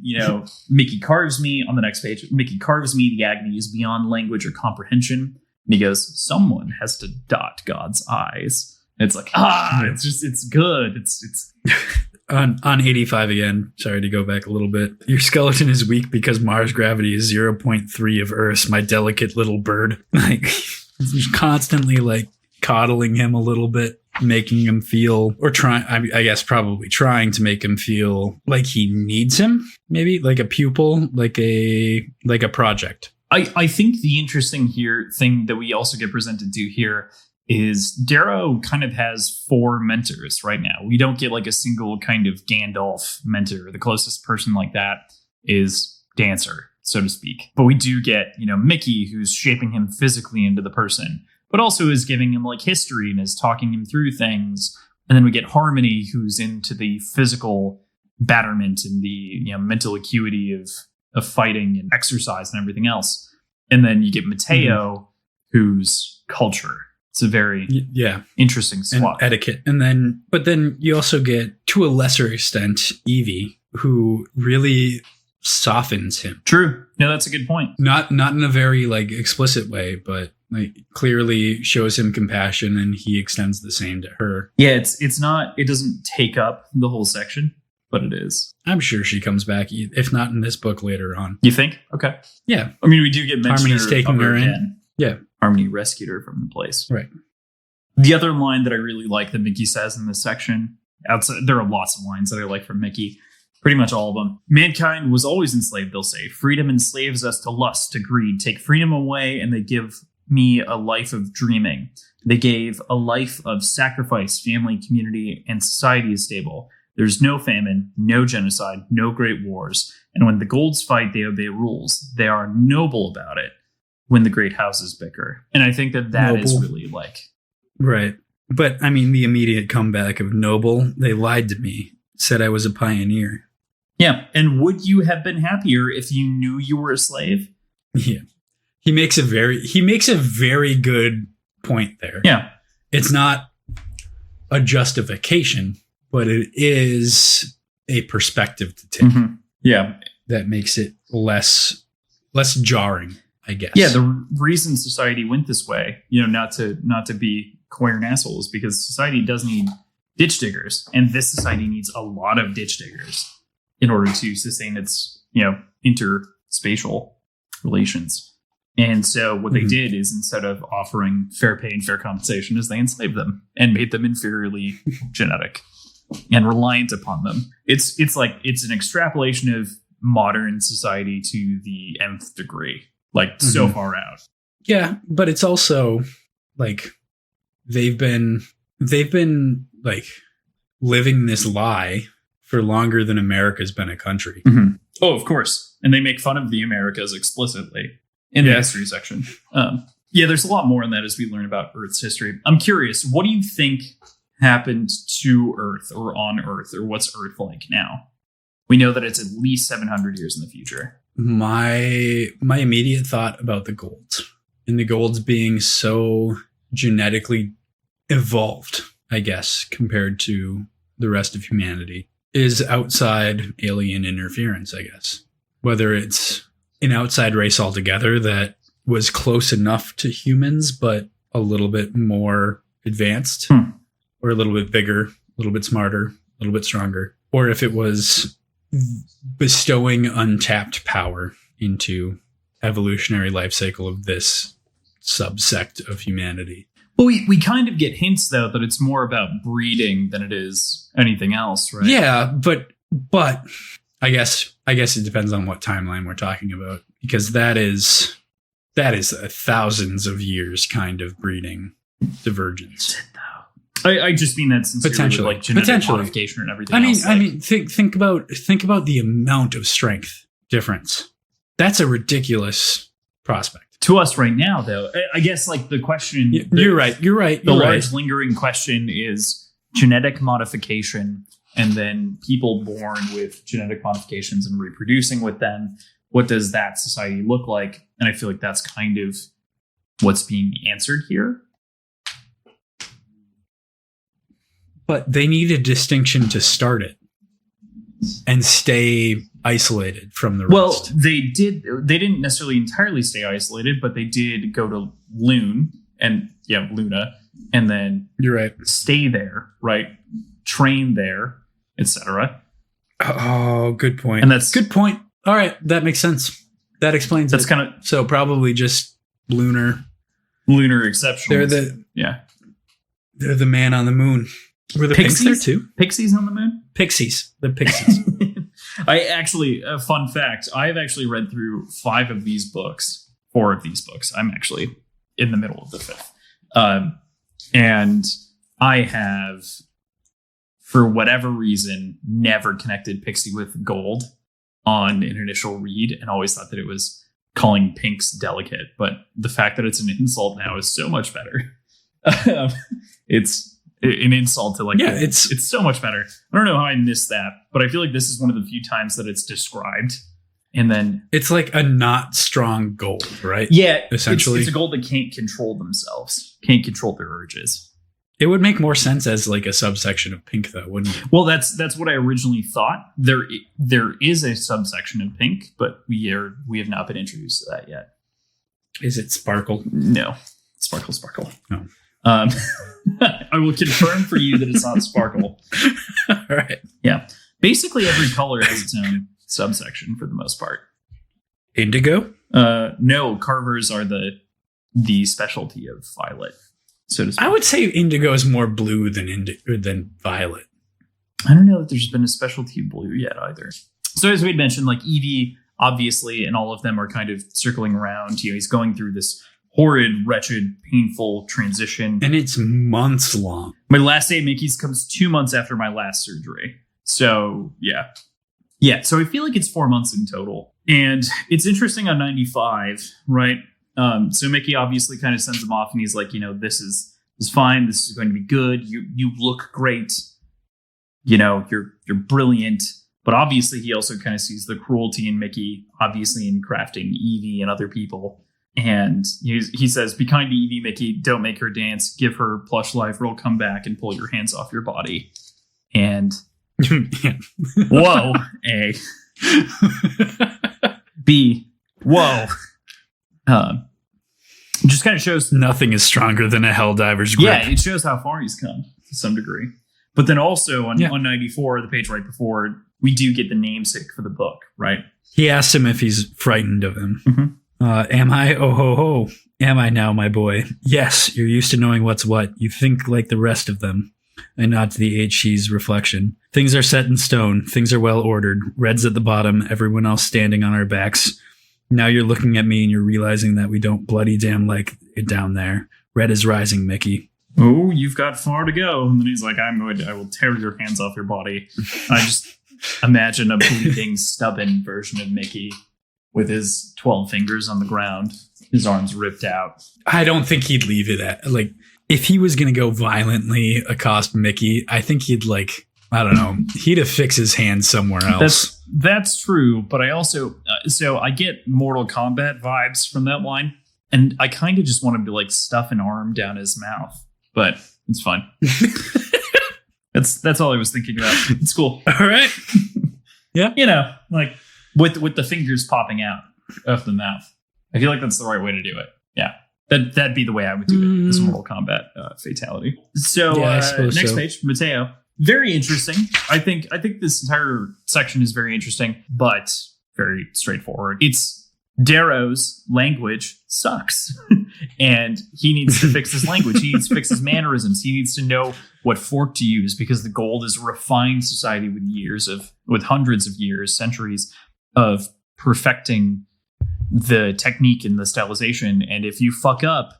Mickey carves me on the next page. Mickey carves me. The agony is beyond language or comprehension. And he goes, someone has to dot God's eyes. And it's like, it's good. It's on 85 again. Sorry to go back a little bit. Your skeleton is weak because Mars gravity is 0.3 of Earth's, my delicate little bird. Like just constantly like coddling him a little bit, making him feel, or trying, I guess probably trying to make him feel like he needs him, maybe like a pupil, like a project. I think the interesting thing that we also get presented to here is Darrow kind of has 4 mentors right now. We don't get like a single kind of Gandalf mentor. The closest person like that is Dancer, so to speak. But we do get, Mickey, who's shaping him physically into the person, but also is giving him like history and is talking him through things. And then we get Harmony, who's into the physical betterment and the mental acuity of fighting and exercise and everything else. And then you get Mateo, who's culture. It's a very interesting swap. And etiquette. But then you also get, to a lesser extent, Evie, who really softens him. True. No, that's a good point. Not in a very like explicit way, but like clearly shows him compassion, and he extends the same to her. Yeah, it doesn't take up the whole section, but it is. I'm sure she comes back, if not in this book, later on. You think? Okay. Yeah. I mean, we do get mentioned. Harmony's taking her in. Yeah. Harmony rescued her from the place. Right. The other line that I really like that Mickey says in this section, there are lots of lines that I like from Mickey. Pretty much all of them. Mankind was always enslaved, they'll say. Freedom enslaves us to lust, to greed. Take freedom away, and they give me a life of dreaming. They gave a life of sacrifice, family, community, and society is stable. There's no famine, no genocide, no great wars. And when the golds fight, they obey rules. They are noble about it when the great houses bicker. And I think that noble is really like... Right. But, I mean, the immediate comeback of noble, they lied to me, said I was a pioneer. Yeah. And would you have been happier if you knew you were a slave? Yeah. He makes a very good point there. Yeah. It's not a justification, but it is a perspective to take. Mm-hmm. Yeah. That makes it less jarring, I guess. Yeah. The reason society went this way, not to be coy and assholes, because society does need ditch diggers, and this society needs a lot of ditch diggers in order to sustain its, interspatial relations. And so what they did is, instead of offering fair pay and fair compensation, is they enslaved them and made them inferiorly genetic and reliant upon them. It's an extrapolation of modern society to the nth degree, like so far out. Yeah, but it's also like they've been like living this lie for longer than America's been a country. Mm-hmm. Oh, of course. And they make fun of the Americas explicitly in the history section. There's a lot more in that as we learn about Earth's history. I'm curious, what do you think happened to Earth or on Earth, or what's Earth like now? We know that it's at least 700 years in the future. My immediate thought about the golds, and the golds being so genetically evolved, I guess, compared to the rest of humanity, is outside alien interference, I guess. Whether it's an outside race altogether that was close enough to humans, but a little bit more advanced, or a little bit bigger, a little bit smarter, a little bit stronger, or if it was bestowing untapped power into evolutionary life cycle of this subsect of humanity. Well, we kind of get hints, though, that it's more about breeding than it is anything else, right? Yeah, but I guess it depends on what timeline we're talking about, because that is a thousands of years kind of breeding divergence. I just mean that sincerely, like genetic modification and everything. I mean, think about the amount of strength difference. That's a ridiculous prospect. To us right now, though, I guess like the question... You're right. The large lingering question is genetic modification, and then people born with genetic modifications and reproducing with them. What does that society look like? And I feel like that's kind of what's being answered here. But they need a distinction to start it and stay isolated from the rest. Well, they didn't necessarily entirely stay isolated, but they did go to Luna, and then you're right. Stay there, right? Train there, etc. Oh, good point. And that's good point. All right, that makes sense. That explains that's it. kind of so probably just lunar exceptional. They're the man on the moon. Were the Pixies there too? Pixies on the moon? Pixies. The Pixies. I actually, a fun fact, I've actually read through 4 of these books. I'm actually in the middle of the 5th. And I have, for whatever reason, never connected Pixie with gold on an initial read, and always thought that it was calling pinks delicate. But the fact that it's an insult now is so much better. It's an insult to it's so much better. I don't know how I missed that, but I feel like this is one of the few times that it's described. And then it's like a not strong gold, right? Yeah, essentially, it's a gold that can't control themselves, can't control their urges. It would make more sense as like a subsection of pink, though, wouldn't it? Well, that's what I originally thought. There is a subsection of pink, but we have not been introduced to that yet. Is it sparkle? No, sparkle. No. I will confirm for you that it's not sparkle. All right. Yeah. Basically, every color has its own subsection for the most part. Indigo? No, carvers are the specialty of violet, so to speak. I would say indigo is more blue than violet. I don't know if there's been a specialty of blue yet either. So as we had mentioned, like Evie, obviously, and all of them are kind of circling around. He's going through this horrid, wretched, painful transition. And it's months long. My last day at Mickey's comes 2 months after my last surgery. So, yeah. Yeah, so I feel like it's 4 months in total. And it's interesting on 95, right? So Mickey obviously kind of sends him off, and he's like, this is fine. This is going to be good. You look great. You're brilliant. But obviously he also kind of sees the cruelty in Mickey, obviously in crafting Evie and other people. And he says, be kind to Evie, Mickey. Don't make her dance. Give her plush life, or I'll come back and pull your hands off your body. And whoa, A. B. Whoa. Just kind of shows nothing is stronger than a Helldiver's grip. Yeah, it shows how far he's come to some degree. But then also on 94, the page right before, we do get the namesake for the book, right? He asks him if he's frightened of him. Mm-hmm. Am I? Oh, ho, ho. Am I now, my boy? Yes, you're used to knowing what's what. You think like the rest of them. And nod to the HC's reflection. Things are set in stone. Things are well ordered. Red's at the bottom. Everyone else standing on our backs. Now you're looking at me and you're realizing that we don't bloody damn like it down there. Red is rising, Mickey. Oh, you've got far to go. And then he's like, I will tear your hands off your body. I just imagine a bleeding, stubborn version of Mickey with his 12 fingers on the ground, his arms ripped out. I don't think he'd leave it at, like, if he was going to go violently accost Mickey, I think he'd, like, I don't know, he'd affix his hand somewhere else. That's true, but I also, so I get Mortal Kombat vibes from that line, and I kind of just want him to, like, stuff an arm down his mouth, but it's fine. That's all I was thinking about. It's cool. All right. Yeah. Like, with the fingers popping out of the mouth. I feel like that's the right way to do it. Yeah. That'd be the way I would do it as a Mortal Kombat fatality. So next page, Mateo. Very interesting. I think this entire section is very interesting, but very straightforward. It's Darrow's language sucks. And he needs to fix his language. He needs to fix his mannerisms. He needs to know what fork to use, because the gold is a refined society with hundreds of years, centuries of perfecting the technique and the stylization. And if you fuck up,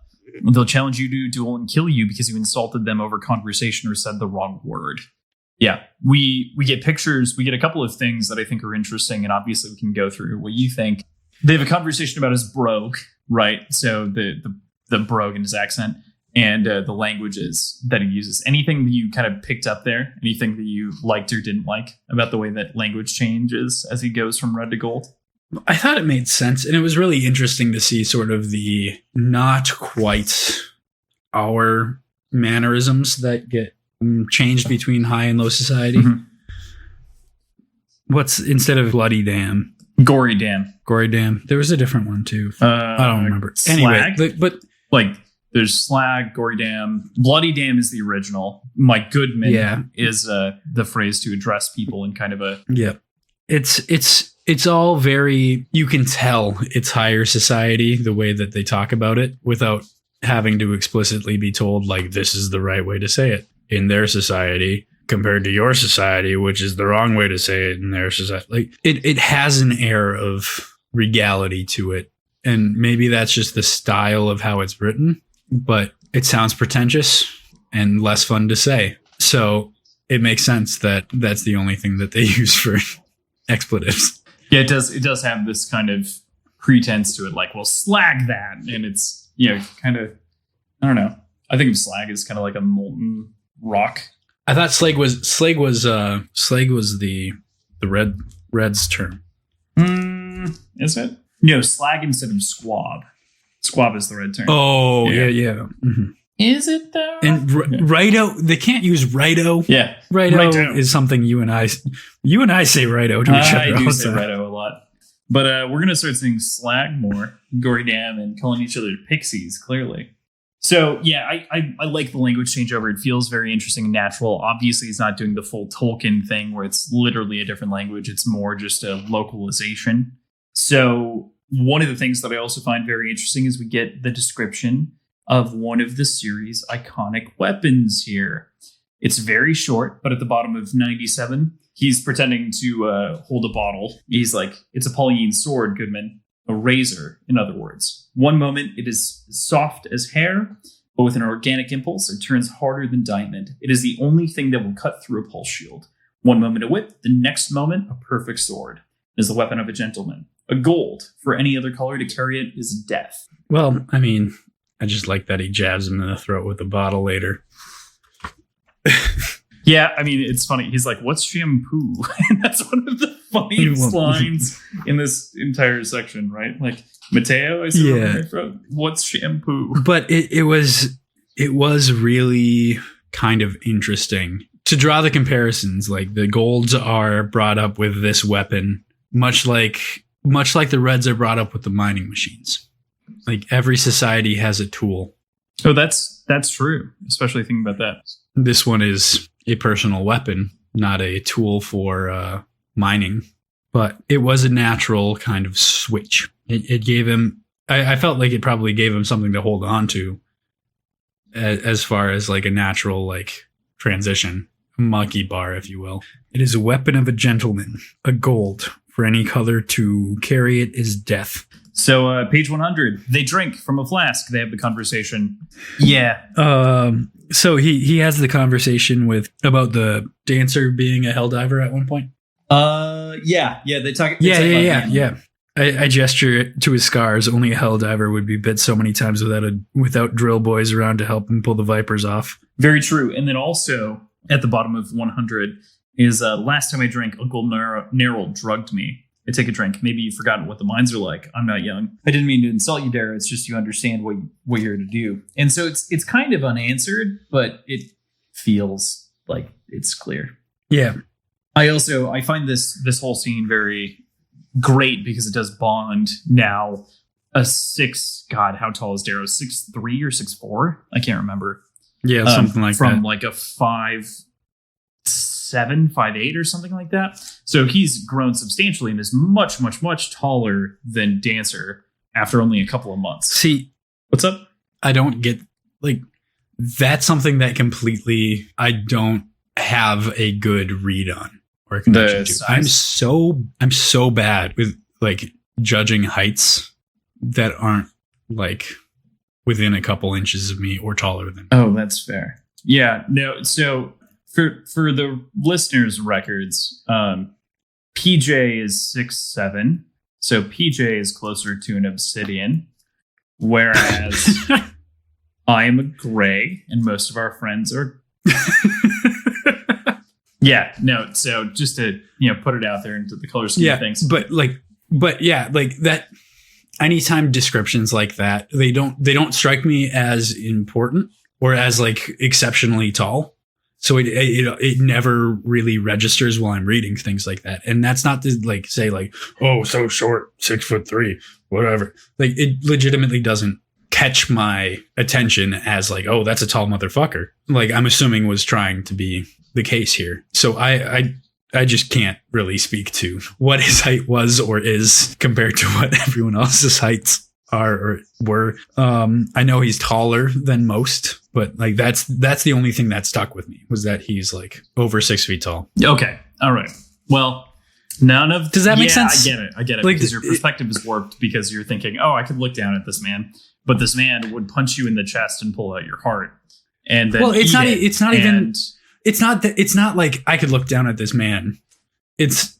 they'll challenge you to duel and kill you because you insulted them over conversation or said the wrong word. Yeah, we get pictures. We get a couple of things that I think are interesting, and obviously we can go through what you think. They have a conversation about his brogue, right? So the brogue in his accent and the languages that he uses. Anything that you kind of picked up there? Anything that you liked or didn't like about the way that language changes as he goes from red to gold? I thought it made sense, and it was really interesting to see sort of the not quite our mannerisms that get changed between high and low society. Mm-hmm. What's instead of bloody damn? Gorydamn. There was a different one too. I don't remember. Slag? Anyway, but like there's slag, Gorydamn, bloody damn is the original. My Goodman is the phrase to address people in kind of a It's all very, you can tell it's higher society the way that they talk about it without having to explicitly be told like this is the right way to say it in their society compared to your society, which is the wrong way to say it in their society. Like it has an air of regality to it. And maybe that's just the style of how it's written, but it sounds pretentious and less fun to say. So it makes sense that that's the only thing that they use for expletives. Yeah, it does have this kind of pretense to it, like, well, slag that. And it's, kind of, I don't know. I think of slag as kind of like a molten rock. I thought slag was the Reds term. Is it? No, slag instead of squab. Squab is the red term. Oh, yeah. Mm-hmm. Is it though? And righto, they can't use righto. Yeah, righto is something you and I say righto to each other. I do say righto a lot. But we're gonna start saying slag more, Gorydamn, and calling each other pixies. Clearly. So yeah, I like the language changeover. It feels very interesting and natural. Obviously, he's not doing the full Tolkien thing where it's literally a different language. It's more just a localization. So one of the things that I also find very interesting is we get the description of one of the series' iconic weapons here. It's very short, but at the bottom of 97, he's pretending to hold a bottle. He's like, it's a Pauline sword, Goodman. A razor, in other words. One moment, it is soft as hair, but with an organic impulse, it turns harder than diamond. It is the only thing that will cut through a pulse shield. One moment a whip, the next moment a perfect sword. It is the weapon of a gentleman. A gold. For any other color to carry it is death. Well, I mean, I just like that he jabs him in the throat with a bottle later. Yeah, I mean, it's funny. He's like, what's shampoo? And that's one of the funniest lines in this entire section, right? Like, Mateo, I said, what's shampoo? But it was really kind of interesting to draw the comparisons. Like, the golds are brought up with this weapon, much like the reds are brought up with the mining machines. Like, every society has a tool. Oh, that's true. Especially thinking about that. This one is a personal weapon, not a tool for mining. But it was a natural kind of switch. It gave him... I felt like it probably gave him something to hold on to as far as like a natural like transition. A monkey bar, if you will. It is a weapon of a gentleman. A gold. For any color to carry it is death. So page 100. They drink from a flask. They have the conversation. Yeah. So he has the conversation about the dancer being a helldiver at one point. Yeah. They talk. Yeah. I gesture to his scars. Only a helldiver would be bit so many times without drill boys around to help him pull the vipers off. Very true. And then also at the bottom of 100 is last time I drank, Uncle Neril drugged me. I take a drink. Maybe you've forgotten what the mines are like. I'm not young. I didn't mean to insult you, Dara. It's just you understand what you're to do. And so it's kind of unanswered, but it feels like it's clear. Yeah. I find this whole scene very great because it does bond now a God, how tall is Darrow? 6'3" or 6'4"? I can't remember. Yeah, something like from that. Like a 5'7", 5'8", or something like that. So he's grown substantially and is much, much, much taller than Dancer after only a couple of months. See, what's up? I don't get like that's something that completely I don't have a good read on or connection to. I'm so bad with like judging heights that aren't like within a couple inches of me or taller than me. Oh, that's fair. Yeah, no. So for the listeners' records, PJ is 6'7", so PJ is closer to an obsidian. Whereas I'm a gray and most of our friends are. Yeah, no. So just to, put it out there into the color scheme of things. But that anytime descriptions like that, they don't strike me as important or as like exceptionally tall. So it never really registers while I'm reading things like that. And that's not to like say like, oh, so short, 6'3", whatever. Like it legitimately doesn't catch my attention as like, oh, that's a tall motherfucker. Like I'm assuming was trying to be the case here. So I just can't really speak to what his height was or is compared to what everyone else's heights are or were. I know he's taller than most, but like that's the only thing that stuck with me was that he's like over 6 feet tall. Okay. All right. Well, does that make sense? I get it. Like, because your perspective is warped because you're thinking, oh, I could look down at this man, but this man would punch you in the chest and pull out your heart. And then it's not like I could look down at this man. It's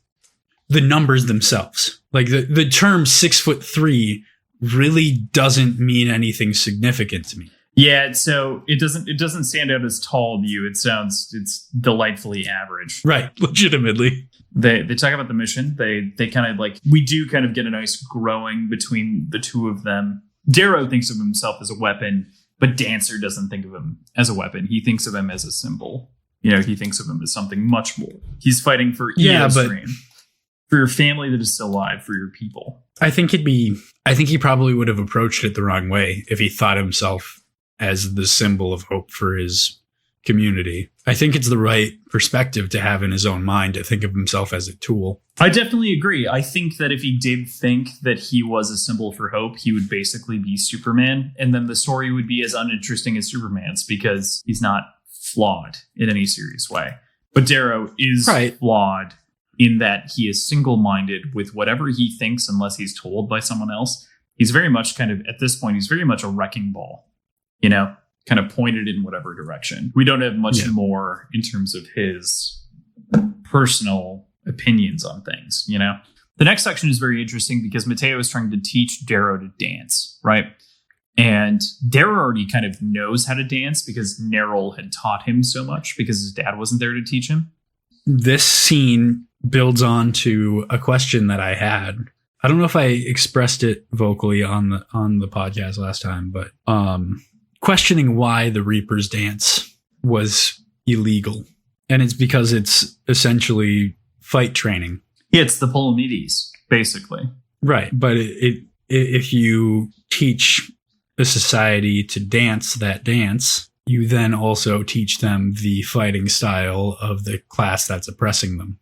the numbers themselves. Like the term 6'3" really doesn't mean anything significant to me. Yeah, so it doesn't stand out as tall to you. It's delightfully average. Right, legitimately. They talk about the mission. They kind of like, we do kind of get a nice growing between the two of them. Darrow thinks of himself as a weapon, but Dancer doesn't think of him as a weapon. He thinks of him as a symbol. He thinks of him as something much more. He's fighting for Stream, for your family that is still alive, for your people. I think he probably would have approached it the wrong way if he thought himself as the symbol of hope for his community. I think it's the right perspective to have in his own mind to think of himself as a tool. I definitely agree. I think that if he did think that he was a symbol for hope, he would basically be Superman. And then the story would be as uninteresting as Superman's because he's not flawed in any serious way. But Darrow is flawed in that he is single-minded with whatever he thinks unless he's told by someone else. He's very much kind of, at this point, he's very much a wrecking ball, kind of pointed in whatever direction. We don't have much more in terms of his personal opinions on things, The next section is very interesting because Mateo is trying to teach Darrow to dance, right? And Darrow already kind of knows how to dance because Neril had taught him so much because his dad wasn't there to teach him. This scene builds on to a question that I had. I don't know if I expressed it vocally on the podcast last time, but questioning why the Reaper's dance was illegal. And it's because it's essentially fight training. Yeah, it's the Polomedes, basically. Right. But if you teach a society to dance that dance, you then also teach them the fighting style of the class that's oppressing them.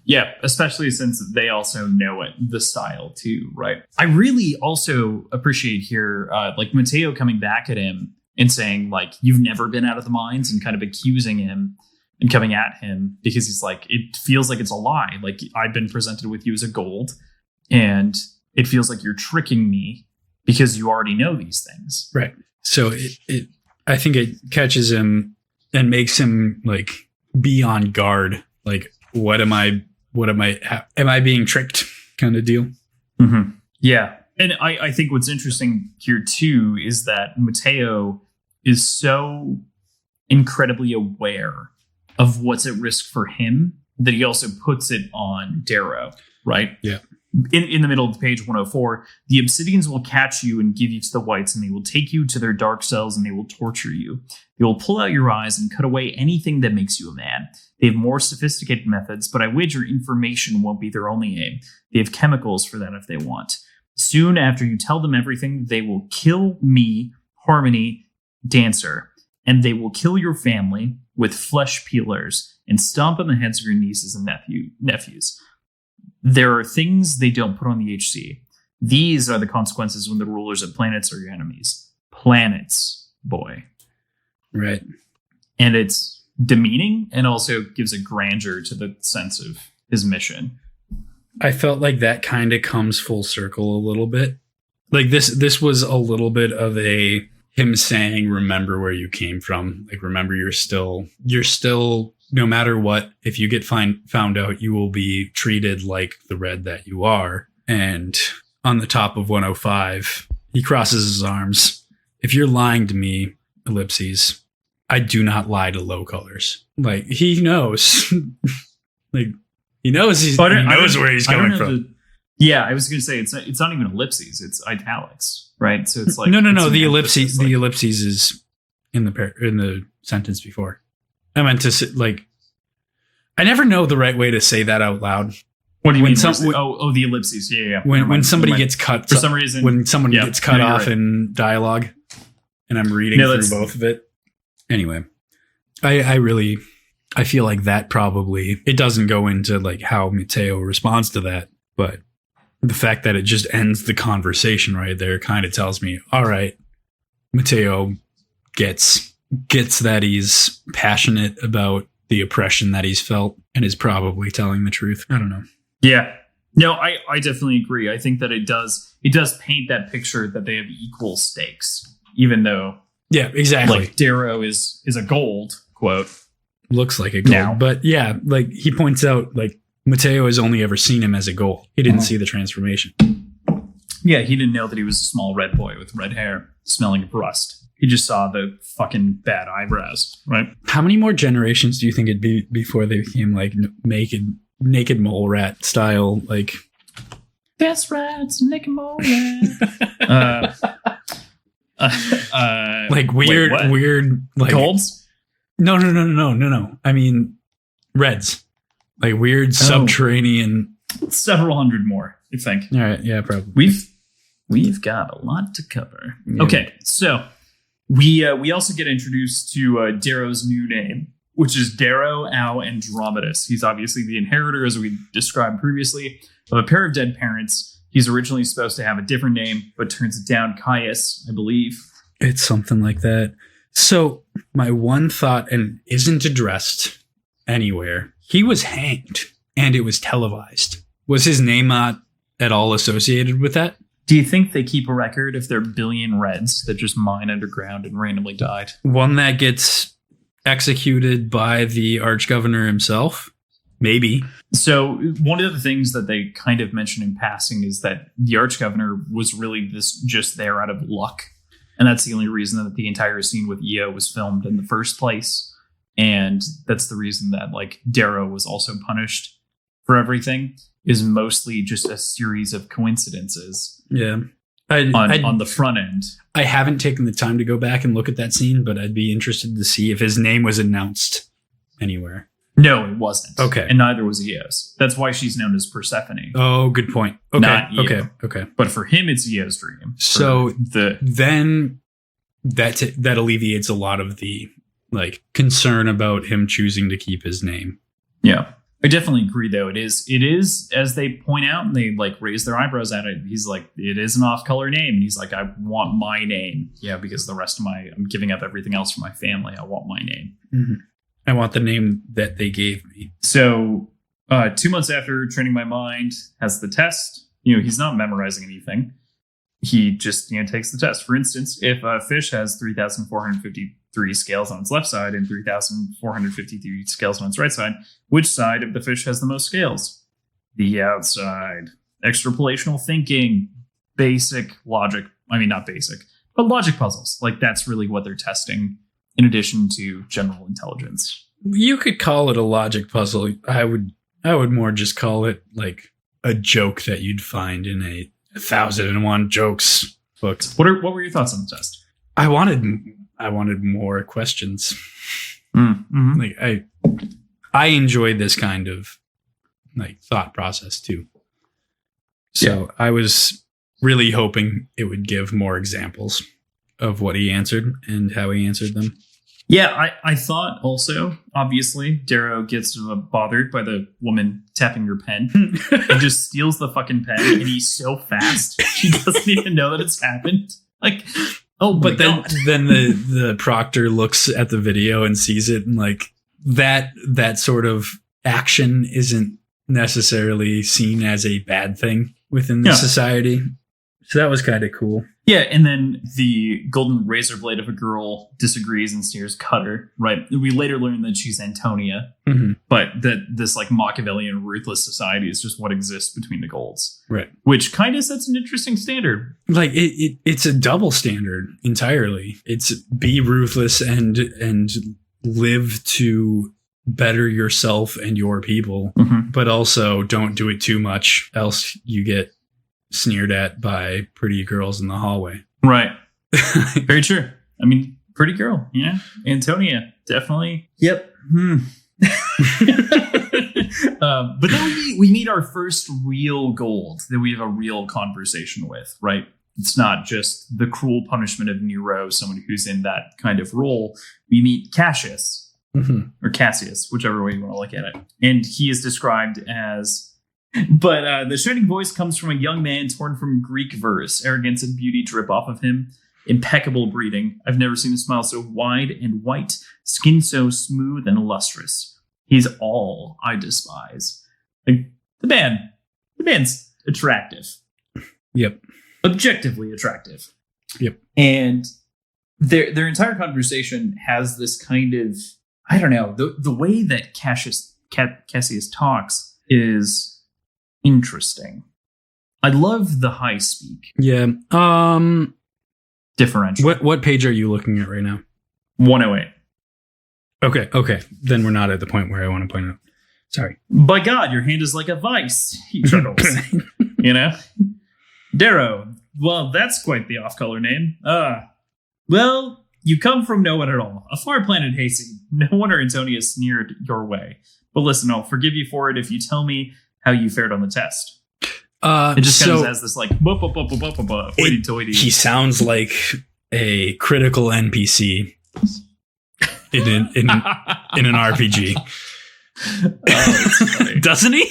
Yeah, especially since they also know it, the style too, right? I really also appreciate here, like Mateo coming back at him and saying, like, you've never been out of the mines, and kind of accusing him and coming at him because he's like, it feels like it's a lie. Like, I've been presented with you as a gold, and it feels like you're tricking me because you already know these things. Right. So I think it catches him and makes him like be on guard. Like, am I being tricked kind of deal? Mm-hmm. Yeah. And I think what's interesting here too is that Mateo is so incredibly aware of what's at risk for him that he also puts it on Darrow, right? Yeah. In the middle of page 104, the Obsidians will catch you and give you to the Whites, and they will take you to their dark cells and they will torture you. They will pull out your eyes and cut away anything that makes you a man. They have more sophisticated methods, but I wager information won't be their only aim. They have chemicals for that if they want. Soon after you tell them everything, they will kill me, Harmony, Dancer, and they will kill your family with flesh peelers and stomp on the heads of your nieces and nephews. There are things they don't put on the HC. These are the consequences when the rulers of planets are your enemies. Planets, boy. Right. And it's demeaning and also gives a grandeur to the sense of his mission. I felt like that kind of comes full circle a little bit. Like this was a little bit of him saying, remember where you came from. Like, remember, you're still, no matter what, if you get found out, you will be treated like the red that you are. And on the top of 105, He crosses his arms. If you're lying to me, ellipses, I do not lie to low colors. Like, he knows. Like, he knows where he's coming from. Yeah, I was going to say it's not even ellipses; it's italics, right? So it's like no. The ellipses, the ellipses is in the sentence before. I meant to say, like, I never know the right way to say that out loud. What do you mean? The ellipses. Yeah. When somebody gets cut for some reason, when someone gets cut off in dialogue, and I'm reading through both of it. Anyway, I feel like that probably, it doesn't go into like how Mateo responds to that, but the fact that it just ends the conversation right there kind of tells me, all right, Mateo gets that he's passionate about the oppression that he's felt and is probably telling the truth. I don't know. Yeah. No, I definitely agree. I think that it does paint that picture that they have equal stakes, even though exactly. Like Darrow is a gold, quote. Looks like a gold. Now. But yeah, like he points out, like Mateo has only ever seen him as a gold. He didn't see the transformation. Yeah, he didn't know that he was a small red boy with red hair, smelling of rust. He just saw the fucking bad eyebrows, right? How many more generations do you think it'd be before they became like naked mole rat style? Like, that's right, it's naked mole rat. Like weird, like golds. No. I mean, reds. Like weird subterranean. Several hundred more, I think. All right, yeah, probably. We've got a lot to cover. Yeah. Okay, so we also get introduced to Darrow's new name, which is Darrow Au Andromedus. He's obviously the inheritor, as we described previously, of a pair of dead parents. He's originally supposed to have a different name, but turns it down. Caius, I believe. It's something like that. So my one thought, and isn't addressed anywhere, he was hanged and it was televised. Was his name not at all associated with that? Do you think they keep a record if there are a billion Reds that just mine underground and randomly died? One that gets executed by the Archgovernor himself? Maybe. So one of the things that they kind of mention in passing is that the Archgovernor was really just there out of luck. And that's the only reason that the entire scene with Io was filmed in the first place. And that's the reason that like Darrow was also punished for everything, is mostly just a series of coincidences. Yeah. On the front end. I haven't taken the time to go back and look at that scene, but I'd be interested to see if his name was announced anywhere. No, it wasn't. Okay. And neither was Eo's. That's why she's known as Persephone. Oh, good point. Okay. Not Io. Okay. But for him, it's Eo's dream. So then that alleviates a lot of the like concern about him choosing to keep his name. Yeah. I definitely agree, though. It is, as they point out, and they like raise their eyebrows at it. He's like, it is an off-color name. And he's like, I want my name. Yeah, because the rest of I'm giving up everything else for my family. I want my name. Mm-hmm. I want the name that they gave me. So 2 months after training my mind, has the test. He's not memorizing anything. He just takes the test. For instance, if a fish has 3,453 scales on its left side and 3,453 scales on its right side, which side of the fish has the most scales? The outside. Extrapolational thinking, basic logic. I mean, not basic, but logic puzzles. Like that's really what they're testing, in addition to general intelligence. You could call it a logic puzzle. I would more just call it like a joke that you'd find in a 1,001 jokes book. What were your thoughts on the test? I wanted more questions. Mm-hmm. Like I enjoyed this kind of like thought process too. So I was really hoping it would give more examples of what he answered and how he answered them. Yeah, I thought also, obviously, Darrow gets bothered by the woman tapping her pen and just steals the fucking pen, and he's so fast, she doesn't even know that it's happened. Like, but then the proctor looks at the video and sees it, and like that sort of action isn't necessarily seen as a bad thing within the society. So that was kind of cool. Yeah, and then the golden razor blade of a girl disagrees and sneers Cutter, right? We later learn that she's Antonia, but that this like Machiavellian ruthless society is just what exists between the golds. Right. Which kind of sets an interesting standard. Like it's a double standard entirely. It's be ruthless and live to better yourself and your people, but also don't do it too much, else you get sneered at by pretty girls in the hallway. Right. Very true. I mean, pretty girl. Yeah. Antonia, definitely. Yep. But then we meet our first real gold that we have a real conversation with, right? It's not just the cruel punishment of Nero, someone who's in that kind of role. We meet Cassius, or Cassius, whichever way you want to look at it. And he is described as... But the shining voice comes from a young man torn from Greek verse. Arrogance and beauty drip off of him. Impeccable breeding. I've never seen a smile so wide and white, skin so smooth and lustrous. He's all I despise. Like, the man's attractive. Yep. Objectively attractive. Yep. And their entire conversation has this kind of, I don't know, the way that Cassius talks is interesting. I love the high speak. Yeah. Differential. What page are you looking at right now? 108. Okay. Then we're not at the point where I want to point out. Sorry. By God, your hand is like a vice, he chuckles. You know? Darrow. Well, that's quite the off-color name. Well, you come from no one at all. A far planted hayseed. No wonder Antonia sneered your way. But listen, I'll forgive you for it if you tell me how you fared on the test. It just kind of has this like hoity-toity. He sounds like a critical NPC in an RPG. Doesn't he?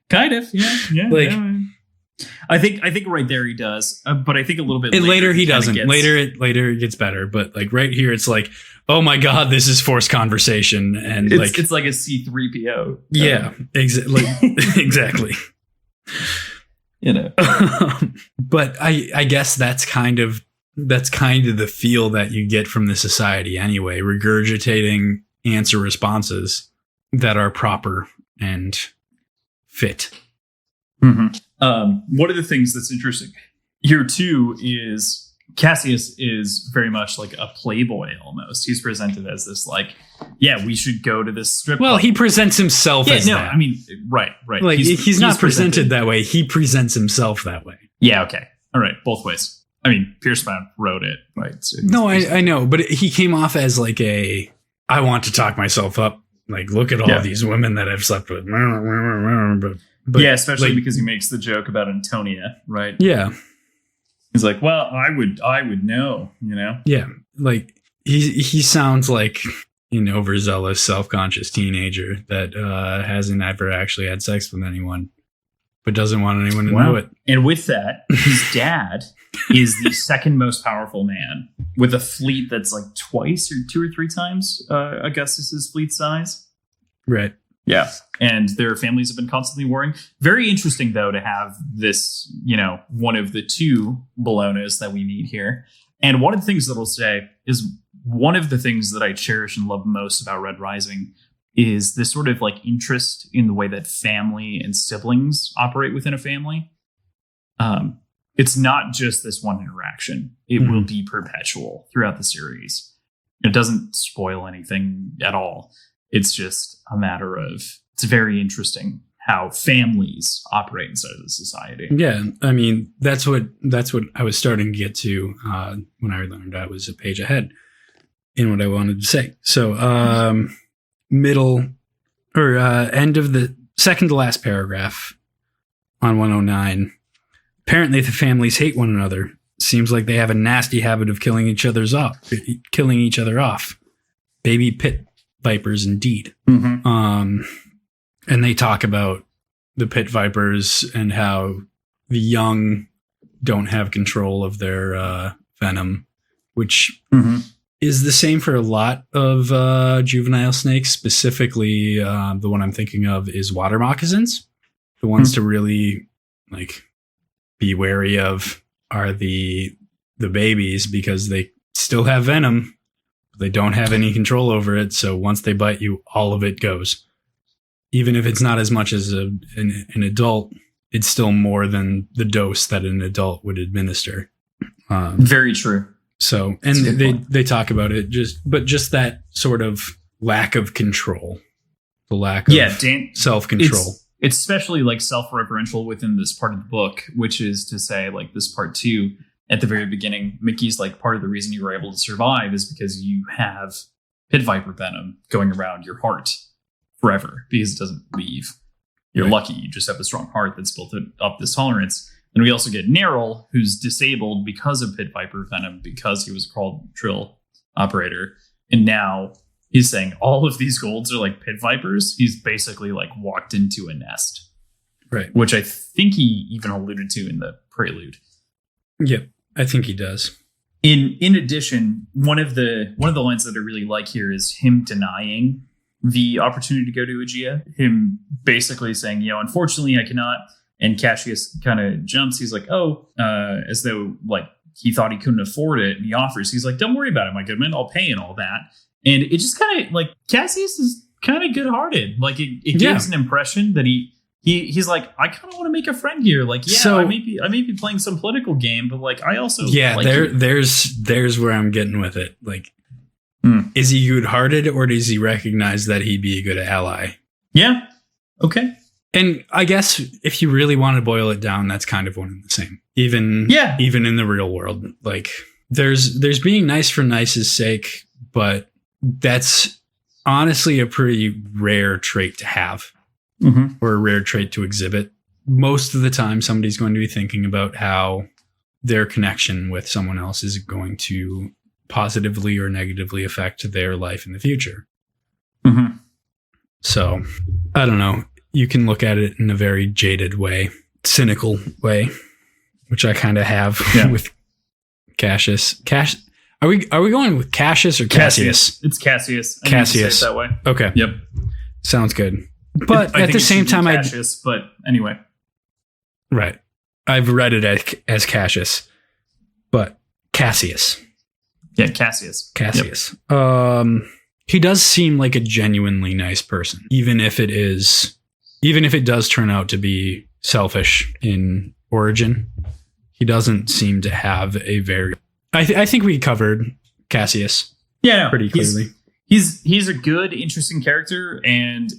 Kind of, yeah. Like, yeah. I think right there he does, but I think a little bit later he doesn't. Later it gets better, but like right here it's like, oh my God, this is forced conversation, and it's like a C-3PO. Yeah, exactly. You know, but I guess that's kind of the feel that you get from the society anyway, regurgitating answer responses that are proper and fit. One of the things that's interesting here too is Cassius is very much like a playboy almost. He's presented as this like, yeah, we should go to this strip club. He presents himself as that. I mean, right. Like he's not presented that way. He presents himself that way. Yeah, okay. All right, both ways. I mean, Pierceman wrote it, right? So no, I know, but he came off as like I want to talk myself up. Like, look at all these women that I've slept with. But yeah, especially because he makes the joke about Antonia, right? Yeah. He's like, well, I would know, you know? Yeah. Like he sounds like an overzealous, self-conscious teenager that hasn't ever actually had sex with anyone, but doesn't want anyone to know it. And with that, his dad is the second most powerful man with a fleet that's like twice or 2 or 3 times Augustus's fleet size. Right. Yeah. And their families have been constantly warring. Very interesting, though, to have this, you know, one of the 2 Bolognas that we meet here. And one of the things that I'll say is one of the things that I cherish and love most about Red Rising is this sort of like interest in the way that family and siblings operate within a family. It's not just this one interaction. It will be perpetual throughout the series. It doesn't spoil anything at all. It's just a matter of, it's very interesting how families operate inside of the society. Yeah, I mean, that's what I was starting to get to when I learned I was a page ahead in what I wanted to say. So middle or end of the second to last paragraph on 109. Apparently the families hate one another. Seems like they have a nasty habit of killing each other off. Baby pit vipers indeed. And they talk about the pit vipers and how the young don't have control of their venom, which is the same for a lot of juvenile snakes. Specifically, the one I'm thinking of is water moccasins, the ones to really like be wary of are the babies because they still have venom. They don't have any control over it. So once they bite you, all of it goes. Even if it's not as much as an adult, it's still more than the dose that an adult would administer. Very true. So, and they talk about it just that sort of lack of control, the lack of self-control. It's especially like self-referential within this part of the book, which is to say, like this part 2 at the very beginning, Mickey's like, part of the reason you were able to survive is because you have pit viper venom going around your heart forever because it doesn't leave. You're lucky. You just have a strong heart that's built up this tolerance. And we also get Neril, who's disabled because of pit viper venom, because he was a crawled drill operator. And now he's saying all of these golds are like pit vipers. He's basically like walked into a nest. Right. Which I think he even alluded to in the prelude. Yep, I think he does. In addition, one of the lines that I really like here is him denying the opportunity to go to Aegea. Him basically saying, unfortunately I cannot. And Cassius kind of jumps. He's like, as though like he thought he couldn't afford it. And he offers. He's like, don't worry about it, my good man. I'll pay and all that. And it just kind of like Cassius is kind of good hearted. Like it gives an impression that he's like, I kind of want to make a friend here. Like, so, I may be playing some political game, but like I also there's where I'm getting with it. Like, is he good hearted or does he recognize that he'd be a good ally? Yeah. Okay. And I guess if you really want to boil it down, that's kind of one and the same. Even in the real world, like there's being nice for nice's sake, but that's honestly a pretty rare trait to have, or a rare trait to exhibit. Most of the time, somebody's going to be thinking about how their connection with someone else is going to positively or negatively affect their life in the future. So I don't know. You can look at it in a very jaded way, cynical way, which I kind of have with Cassius. Are we going with Cassius or Cassius? It's Cassius. Cassius. That way. Okay. Yep. Sounds good. But at the same time, Cassius. But anyway, right. I've read it as Cassius, but Cassius. Yeah, Cassius. Cassius. Yep. He does seem like a genuinely nice person, even if it does turn out to be selfish in origin. He doesn't seem to have a very... I think we covered Cassius pretty clearly. He's a good, interesting character, and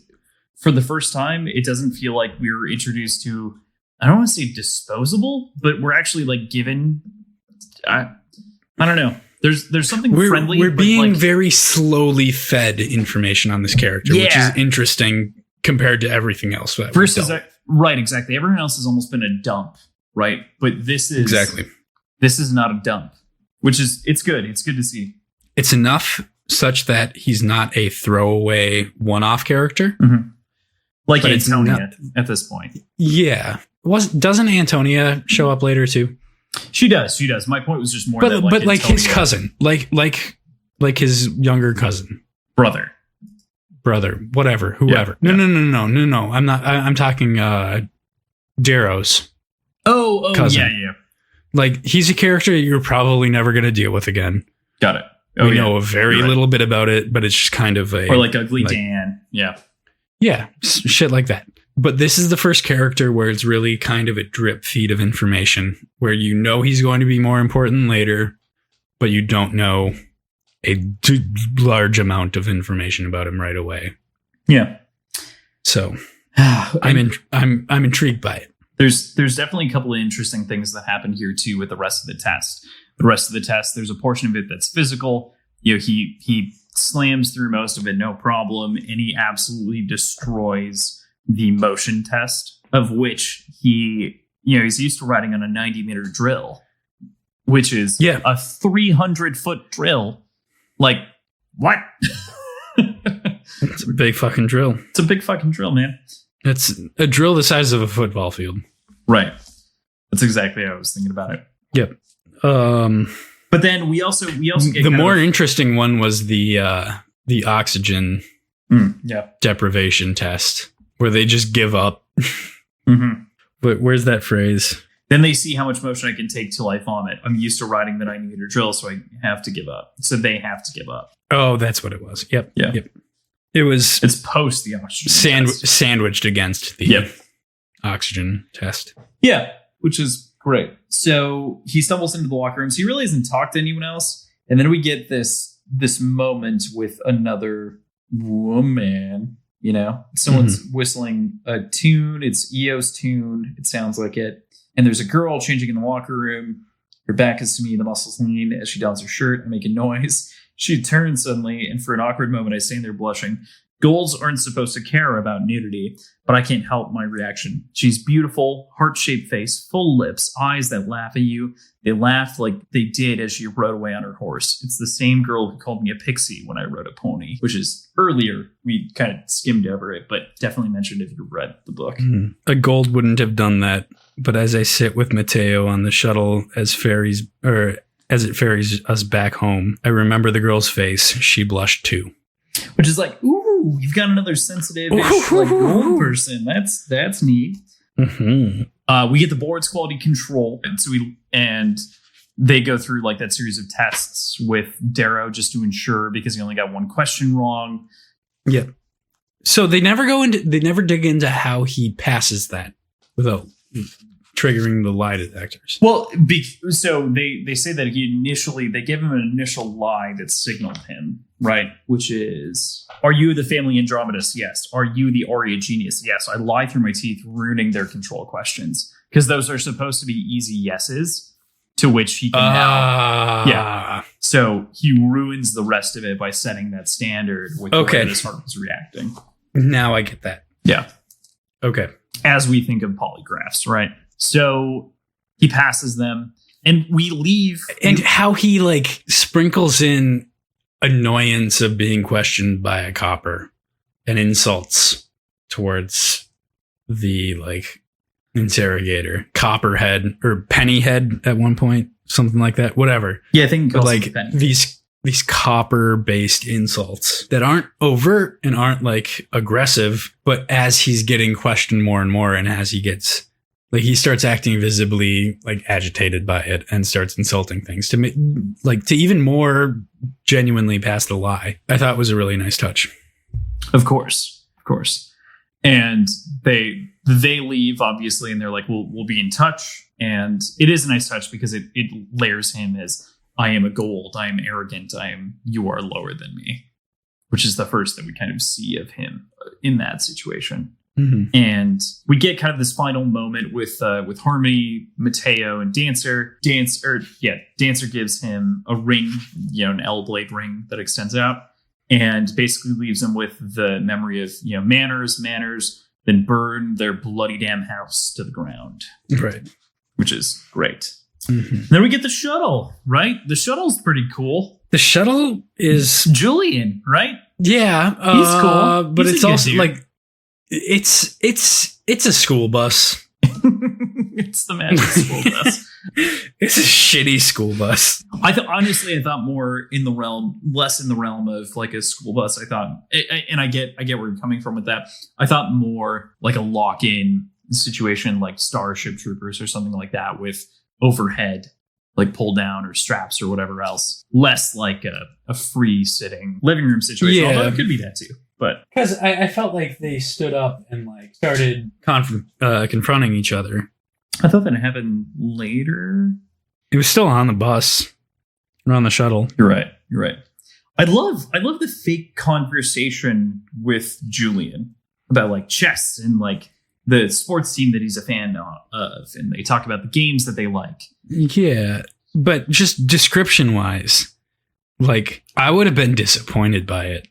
for the first time, it doesn't feel like we were introduced to, I don't want to say disposable, but we're actually like given... I don't know. There's something friendly. We're being very slowly fed information on this character, which is interesting compared to everything else. Right, exactly. Everyone else has almost been a dump, right? But this is not a dump, which is, it's good. It's good to see. It's enough such that he's not a throwaway one-off character. Like Antonia at this point. Yeah. Doesn't Antonia show up later too? She does. My point was just more but like his cousin, like his younger cousin, brother, whatever, whoever. Yeah. No. I'm not. I'm talking Darrow's. Oh, cousin. Yeah. Like he's a character you're probably never going to deal with again. Got it. We know a very little bit about it, but it's just kind of or like Ugly Dan. Yeah, shit like that. But this is the first character where it's really kind of a drip feed of information where you know he's going to be more important later, but you don't know a large amount of information about him right away. Yeah. So I'm intrigued by it. There's definitely a couple of interesting things that happen here too with the rest of the test. The rest of the test, there's a portion of it that's physical. He slams through most of it, no problem, and he absolutely destroys the motion test, of which he's used to riding on a 90-meter drill, which is a 300-foot drill. Like, what? It's a big fucking drill. It's a big fucking drill, man. It's a drill the size of a football field. Right. That's exactly how I was thinking about it. Yep. But then we also get the more interesting one was the oxygen deprivation test, where they just give up. But where's that phrase? Then they see how much motion I can take till I vomit. I'm used to riding the 90-meter drill, so I have to give up. So they have to give up. Oh, that's what it was. Yep. Yeah. Yep. It's post the oxygen test. Sandwiched against the oxygen test. Yeah, which is great. So he stumbles into the locker room. So he really hasn't talked to anyone else. And then we get this moment with another woman. You know, someone's whistling a tune. It's EO's tune. It sounds like it. And there's a girl changing in the locker room. Her back is to me. The muscles lean as she dons her shirt. I make a noise. She turns suddenly, and for an awkward moment, I stand there blushing. Goals aren't supposed to care about nudity, but I can't help my reaction. She's beautiful, heart-shaped face, full lips, eyes that laugh at you. They laughed like they did as she rode away on her horse. It's the same girl who called me a pixie when I rode a pony, which is earlier. We kind of skimmed over it, but definitely mentioned if you read the book. A gold wouldn't have done that, but as I sit with Mateo on the shuttle as it ferries us back home, I remember the girl's face. She blushed too. Which is like, ooh, you've got another sensitive-ish like gold person. That's neat. Mm-hmm. We get the board's quality control, and they go through like that series of tests with Darrow just to ensure, because he only got one question wrong. Yeah. So they never dig into how he passes that without triggering the lie detectors. Well, so they say that they gave him an initial lie that signaled him, right? Which is, are you the family Andromedus? Yes. Are you the Aurea genius? Yes. I lie through my teeth, ruining their control questions, because those are supposed to be easy yeses, to which he can now. Yeah. So he ruins the rest of it by setting that standard with the way his heart was reacting. Now I get that. Yeah. Okay. As we think of polygraphs, right? So he passes them, and we leave. And how he like sprinkles in annoyance of being questioned by a copper and insults towards the like interrogator, copperhead or pennyhead at one point, something like that. Whatever. Yeah, I think like these copper based insults that aren't overt and aren't like aggressive, but as he's getting questioned more and more, and as he gets like, he starts acting visibly like agitated by it and starts insulting things to even more genuinely pass the lie. I thought was a really nice touch. Of course. And they leave, obviously, and they're like, we'll be in touch. And it is a nice touch because it layers him as, I am a gold, I am arrogant, you are lower than me, which is the first that we kind of see of him in that situation. Mm-hmm. And we get kind of this final moment with Harmony, Mateo, and Dancer. Dancer gives him a ring, an L-blade ring that extends out, and basically leaves him with the memory of manners, then burn their bloody damn house to the ground. Right. Which is great. Mm-hmm. Then we get the shuttle, right? The shuttle's pretty cool. The shuttle is Julian, right? Yeah, he's cool, but he's it's also like it's a school bus. It's the magic school bus. It's a shitty school bus. I thought more less in the realm of like a school bus. I thought, and I get where you're coming from with that. I thought more like a lock-in situation, like Starship Troopers or something like that, with overhead, like pull down or straps or whatever else. Less like a free sitting living room situation. Yeah. Although it could be that too. But because I felt like they stood up and like started confronting each other. I thought that happened later. It was still on the bus or on the shuttle. You're right. I love the fake conversation with Julian about like chess and like the sports team that he's a fan of, and they talk about the games that they like. Yeah, but just description wise, like I would have been disappointed by it.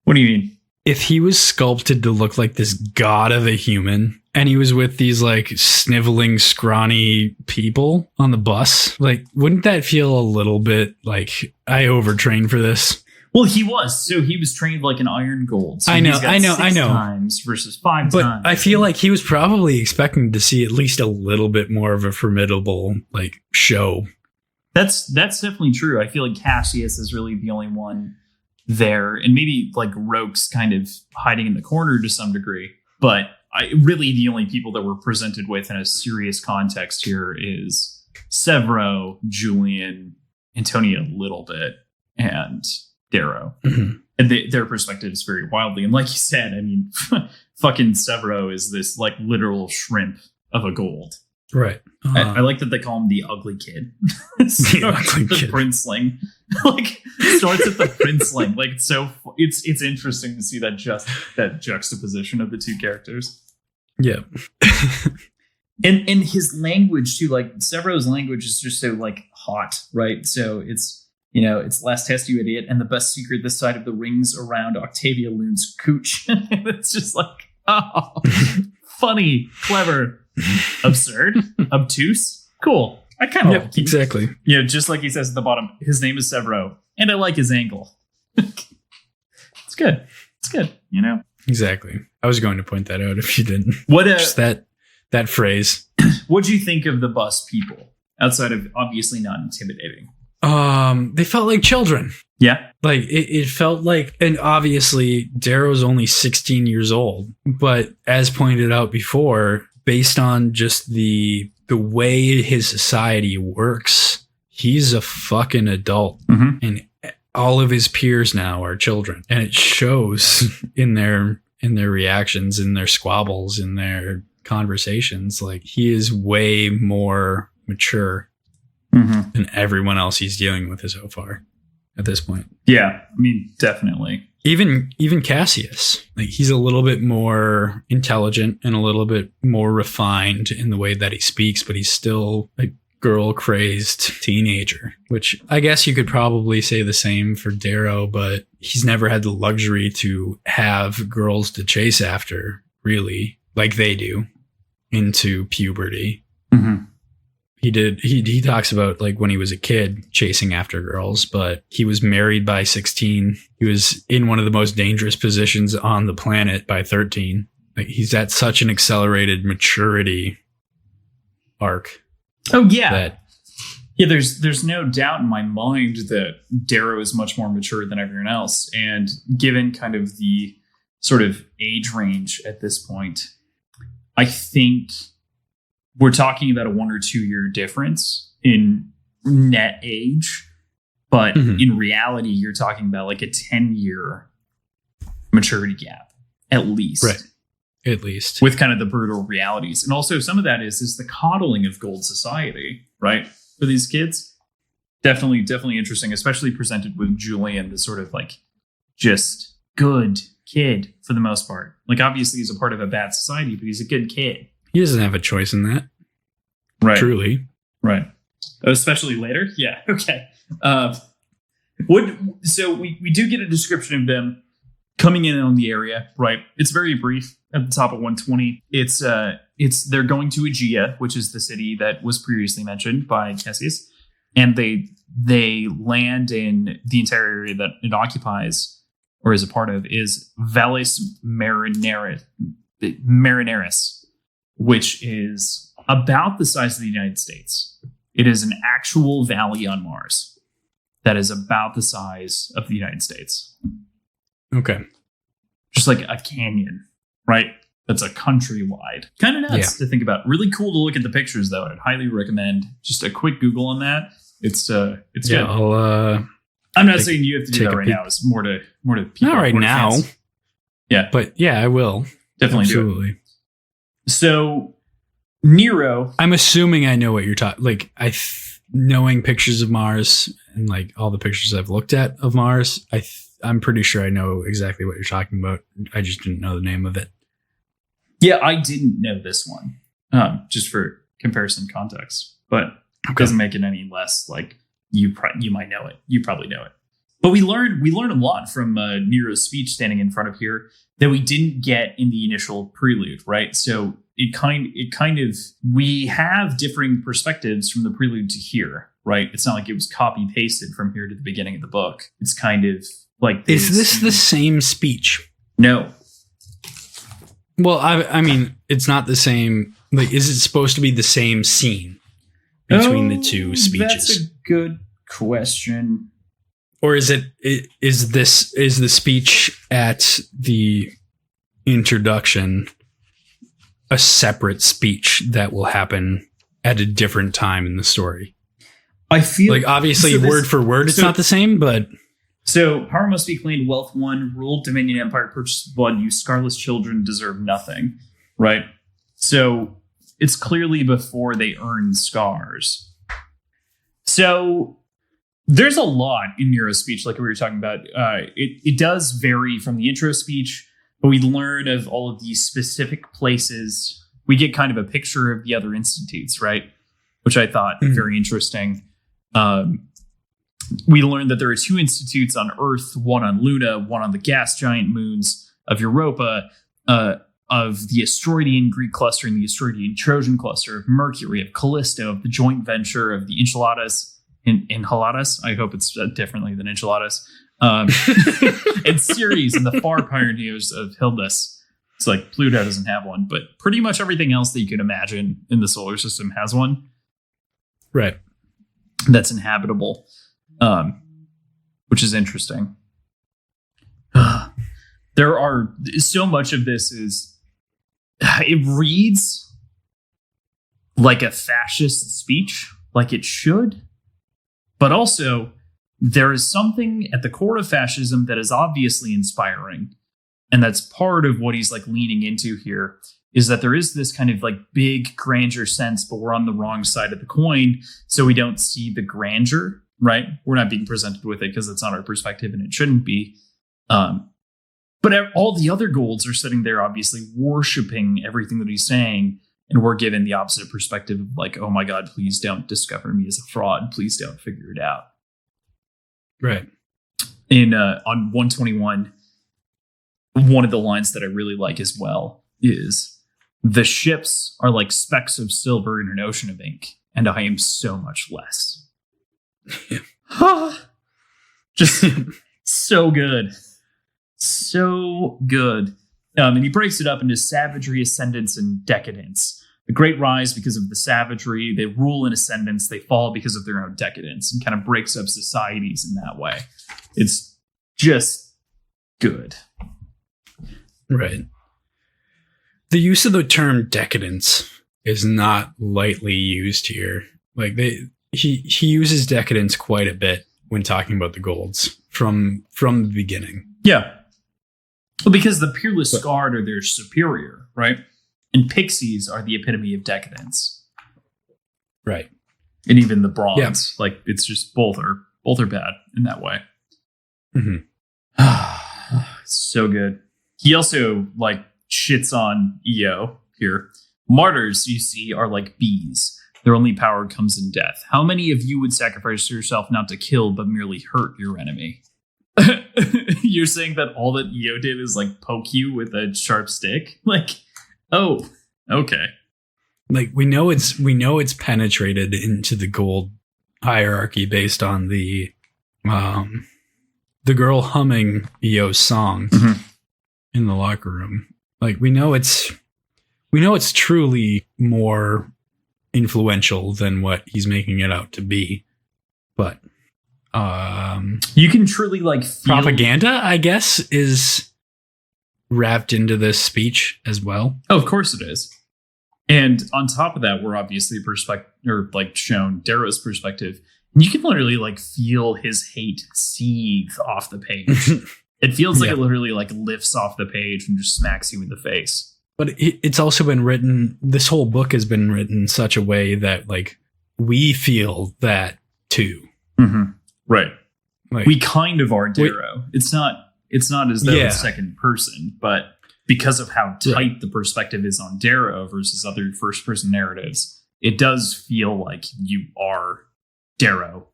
What do you mean? If he was sculpted to look like this god of a human and he was with these like sniveling, scrawny people on the bus, like wouldn't that feel a little bit like I overtrained for this? Well, he was. So he was trained like an iron gold. So I know. 6 times versus 5 but times. I feel like he was probably expecting to see at least a little bit more of a formidable like show. That's definitely true. I feel like Cassius is really the only one there, and maybe like Roke's kind of hiding in the corner to some degree. But really the only people that we're presented with in a serious context here is Severo, Julian, Antonia a little bit, and Darrow. Mm-hmm. And their perspective is very wildly. And like you said, I mean, fucking Severo is this like literal shrimp of a gold. Right. I like that they call him the ugly kid. The princeling. Like starts at the princeling. Like it's interesting to see that juxtaposition of the two characters. Yeah. and his language too, like Severo's language is just so like hot, right? So it's it's last test, you idiot, and the best secret this side of the rings around Octavia Loon's cooch. It's just like, oh, funny, clever, absurd, obtuse, cool. I kind of like exactly. Just like he says at the bottom, his name is Severo, and I like his angle. It's good. It's good. Exactly. I was going to point that out if you didn't. Just that phrase. What'd you think of the bus people outside of obviously not intimidating? They felt like children. Yeah. Like it felt like, and obviously Darrow's only 16 years old, but as pointed out before, based on just the way his society works, he's a fucking adult. Mm-hmm. And all of his peers now are children. And it shows in their reactions, in their squabbles, in their conversations. Like he is way more mature than everyone else he's dealing with so far at this point. Yeah, I mean, definitely. Even Cassius, like he's a little bit more intelligent and a little bit more refined in the way that he speaks, but he's still a girl crazed teenager, which I guess you could probably say the same for Darrow, but he's never had the luxury to have girls to chase after, really, like they do into puberty. Mm-hmm. He talks about like when he was a kid chasing after girls, but he was married by 16. He was in one of the most dangerous positions on the planet by 13. Like he's at such an accelerated maturity arc. Oh yeah. There's no doubt in my mind that Darrow is much more mature than everyone else. And given kind of the sort of age range at this point, I think we're talking about a 1 or 2 year difference in net age, but in reality, you're talking about like a 10-year maturity gap, at least. Right. At least. With kind of the brutal realities. And also some of that is the coddling of gold society, right? For these kids. Definitely interesting, especially presented with Julian, the sort of like just good kid for the most part. Like obviously he's a part of a bad society, but he's a good kid. He doesn't have a choice in that. Right. Truly. Right. Especially later. Yeah. Okay. So we do get a description of them coming in on the area, right? It's very brief at the top of 120. It's they're going to Aegea, which is the city that was previously mentioned by Cassius, and they land in the entire area that it occupies or is a part of is Valles Marineris, which is about the size of the United States. It is an actual valley on Mars that is about the size of the United States. Okay. Just like a canyon, right? That's a countrywide. Kind of nuts to think about. Really cool to look at the pictures, though. I'd highly recommend just a quick Google on that. It's good. I'm not saying you have to do that right now. It's more to people. Not right now. Fans. Yeah. But yeah, I will. Definitely Absolutely. do it. So Nero. I'm assuming I know what you're talking. Like knowing pictures of Mars and like all the pictures I've looked at of Mars, I'm pretty sure I know exactly what you're talking about. I just didn't know the name of it. Yeah, I didn't know this one. Just for comparison context, but it doesn't make it any less like you might know it. You probably know it. But we learned a lot from Nero's speech standing in front of here that we didn't get in the initial prelude, right? So it kind of we have differing perspectives from the prelude to here, right? It's not like it was copy pasted from here to the beginning of the book. It's kind of like is this the same speech? No. Well, I mean, it's not the same. Like, is it supposed to be the same scene between the two speeches? That's a good question. Or is the speech at the introduction a separate speech that will happen at a different time in the story. I feel like obviously word for word, it's not the same, but so power must be claimed, wealth won, ruled, dominion, empire, purchased blood. You scarless children deserve nothing, right? So it's clearly before they earn scars. So there's a lot in Nero's speech, like we were talking about. It does vary from the intro speech, but we learn of all of these specific places. We get kind of a picture of the other institutes, right? Which I thought very interesting. We learned that there are 2 institutes on Earth, one on Luna, one on the gas giant moons of Europa, of the Asteroidean Greek cluster and the Asteroidean Trojan cluster, of Mercury, of Callisto, of the joint venture of the Enchiladas. Enchiladas? I hope it's differently than Enchiladas. And Ceres and the far pioneers of Hildas. It's like Pluto doesn't have one, but pretty much everything else that you could imagine in the solar system has one. Right. That's inhabitable, which is interesting. There are so much of this it reads like a fascist speech, like it should, but also there is something at the core of fascism that is obviously inspiring. And that's part of what he's like leaning into here, is that there is this kind of like big grandeur sense, but we're on the wrong side of the coin. So we don't see the grandeur, right? We're not being presented with it because it's not our perspective and it shouldn't be. But all the other golds are sitting there, obviously worshiping everything that he's saying. And we're given the opposite perspective of like, oh my God, please don't discover me as a fraud. Please don't figure it out. Right. On 121, one of the lines that I really like as well is, the ships are like specks of silver in an ocean of ink, and I am so much less. Just so good. So good. And he breaks it up into savagery, ascendance, and decadence. The great rise because of the savagery. They rule in ascendance. They fall because of their own decadence, and kind of breaks up societies in that way. It's just good. Right. The use of the term decadence is not lightly used here. Like he uses decadence quite a bit when talking about the golds from the beginning. Yeah. Well, because the peerless scarred are their superior, right? And pixies are the epitome of decadence. Right. And even the bronze. Yeah. Like, it's just both are bad in that way. Mm-hmm. So good. He also like shits on EO here. Martyrs, you see, are like bees. Their only power comes in death. How many of you would sacrifice yourself not to kill, but merely hurt your enemy? You're saying that all that EO did is like poke you with a sharp stick? Like, oh, okay. Like we know it's penetrated into the gold hierarchy based on the girl humming EO's song in the locker room. Like we know it's truly more influential than what he's making it out to be. But you can truly like feel propaganda, I guess, is wrapped into this speech as well. Oh, of course it is. And on top of that, we're obviously shown Darrow's perspective. And you can literally like feel his hate seethe off the page. It feels like it literally like lifts off the page and just smacks you in the face. But it's also been written, this whole book has been written in such a way that like we feel that too. Mm-hmm. Right. Like, we kind of are Darrow. It's not as though it's second person, but because of how tight the perspective is on Darrow versus other first person narratives, it does feel like you are Darrow.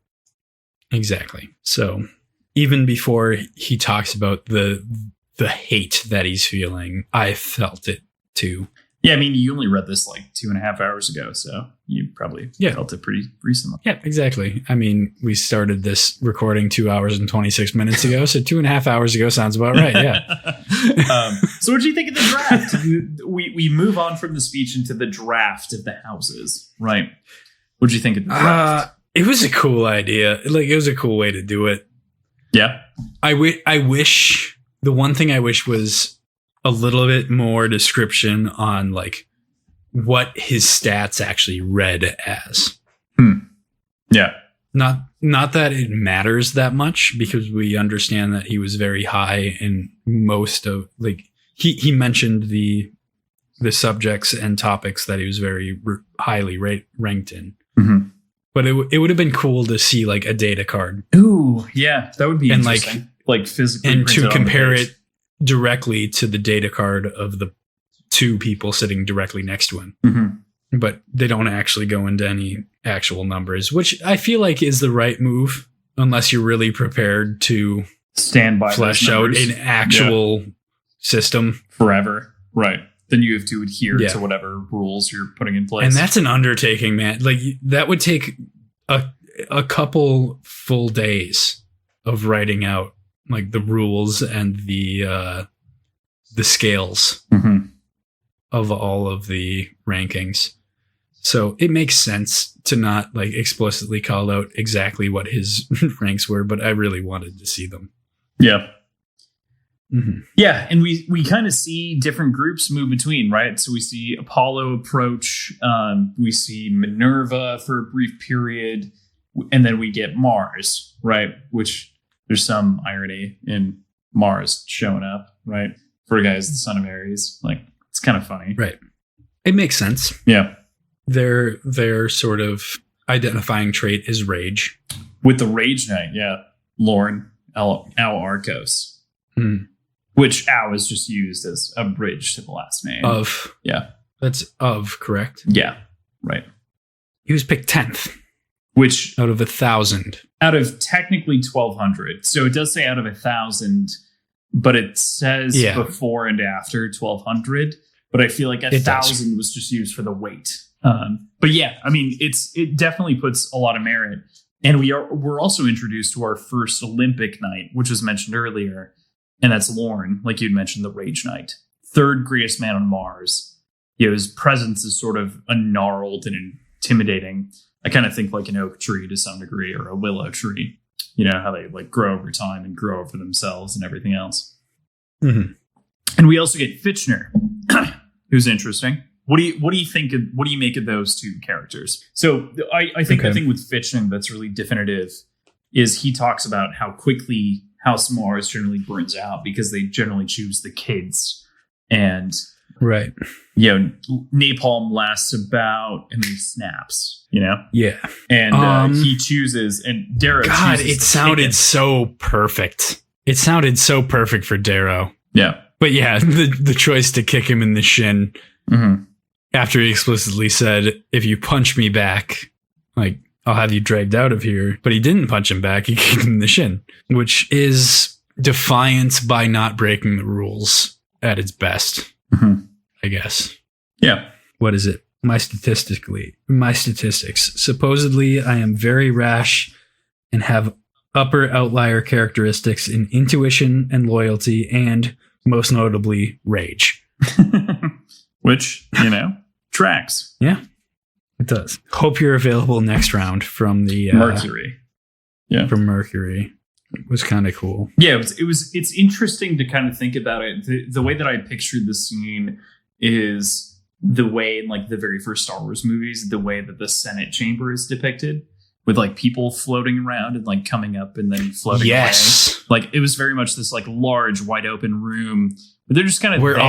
Exactly. So even before he talks about the hate that he's feeling, I felt it too. Yeah, I mean, you only read this like 2.5 hours ago, so you probably felt it pretty recently. Yeah, exactly. I mean, we started this recording 2 hours and 26 minutes ago, so 2.5 hours ago sounds about right, yeah. So what do you think of the draft? We move on from the speech into the draft of the houses, right? What do you think of the draft? It was a cool idea. Like, it was a cool way to do it. Yeah. I wish, the one thing I wish was a little bit more description on like what his stats actually read as. Yeah. Not that it matters that much, because we understand that he was very high in most of, like, he mentioned the subjects and topics that he was very highly ranked in. Mm-hmm. But it would have been cool to see like a data card. Ooh, yeah, that would be and interesting. Like physically, and to printed on the compare page. it directly to the data card of the two people sitting directly next to him. Mm-hmm. But they don't actually go into any actual numbers, which I feel like is the right move, unless you're really prepared to stand by flesh out an actual system forever. Right. Then you have to adhere Yeah. to whatever rules you're putting in place. And that's an undertaking, man. Like that would take a couple full days of writing out like the rules and the scales Mm-hmm. of all of the rankings. So it makes sense to not like explicitly call out exactly what his ranks were, but I really wanted to see them. Yeah. Mm-hmm. Yeah, and we kind of see different groups move between, right? So we see Apollo approach, we see Minerva for a brief period, and then we get Mars, right? Which there's some irony in Mars showing up, right? For a guy who's the son of Ares. Like, it's kind of funny. Right. It makes sense. Yeah. Their sort of identifying trait is rage. With the Rage Knight, yeah. Lauren, Al Arcos. Hmm. Which Al is just used as a bridge to the last name. Of. Yeah. That's of, correct? Yeah. Right. He was picked 10th Which out of 1,000. out of technically 1,200. So it does say out of 1,000, but it says Yeah. before and after 1,200. But I feel like It does. 1,000 was just used for the weight. But yeah, I mean, it definitely puts a lot of merit. And we're also introduced to our first Olympic Knight, which was mentioned earlier. And that's Lorne, like you'd mentioned, the Rage Knight. Third greatest man on Mars. You know, his presence is sort of gnarled and intimidating. I kind of think like an oak tree to some degree, or a willow tree. You know, how they like grow over time and grow over themselves and everything else. Mm-hmm. And we also get Fitchner, who's interesting. What do you think? What do you make of those two characters? So I think the thing with Fitchner that's really definitive is he talks about how quickly House Mars generally burns out because they generally choose the kids, and Right. you know, napalm lasts about and then snaps. You know, Yeah. and he chooses, and Darrow. God, chooses it the sounded kid. so perfect. It sounded so perfect for Darrow. Yeah. But yeah, the choice to kick him in the shin Mm-hmm. after he explicitly said, if you punch me back, like, I'll have you dragged out of here. But he didn't punch him back. He kicked him in the shin, which is defiance by not breaking the rules at its best, Mm-hmm. I guess. Yeah. What is it? My statistics. Supposedly, I am very rash and have upper outlier characteristics in intuition and loyalty, and most notably, rage. Which, you know, tracks. Yeah, it does. Hope you're available next round from the Mercury. Yeah. From Mercury. It was kind of cool. Yeah, it's interesting to kind of think about it. The way that I pictured the scene is the way in like the very first Star Wars movies, the way that the Senate chamber is depicted, with like people floating around and like coming up and then floating Yes. away. Like it was very much this like large wide open room, but they're just kind of Where there.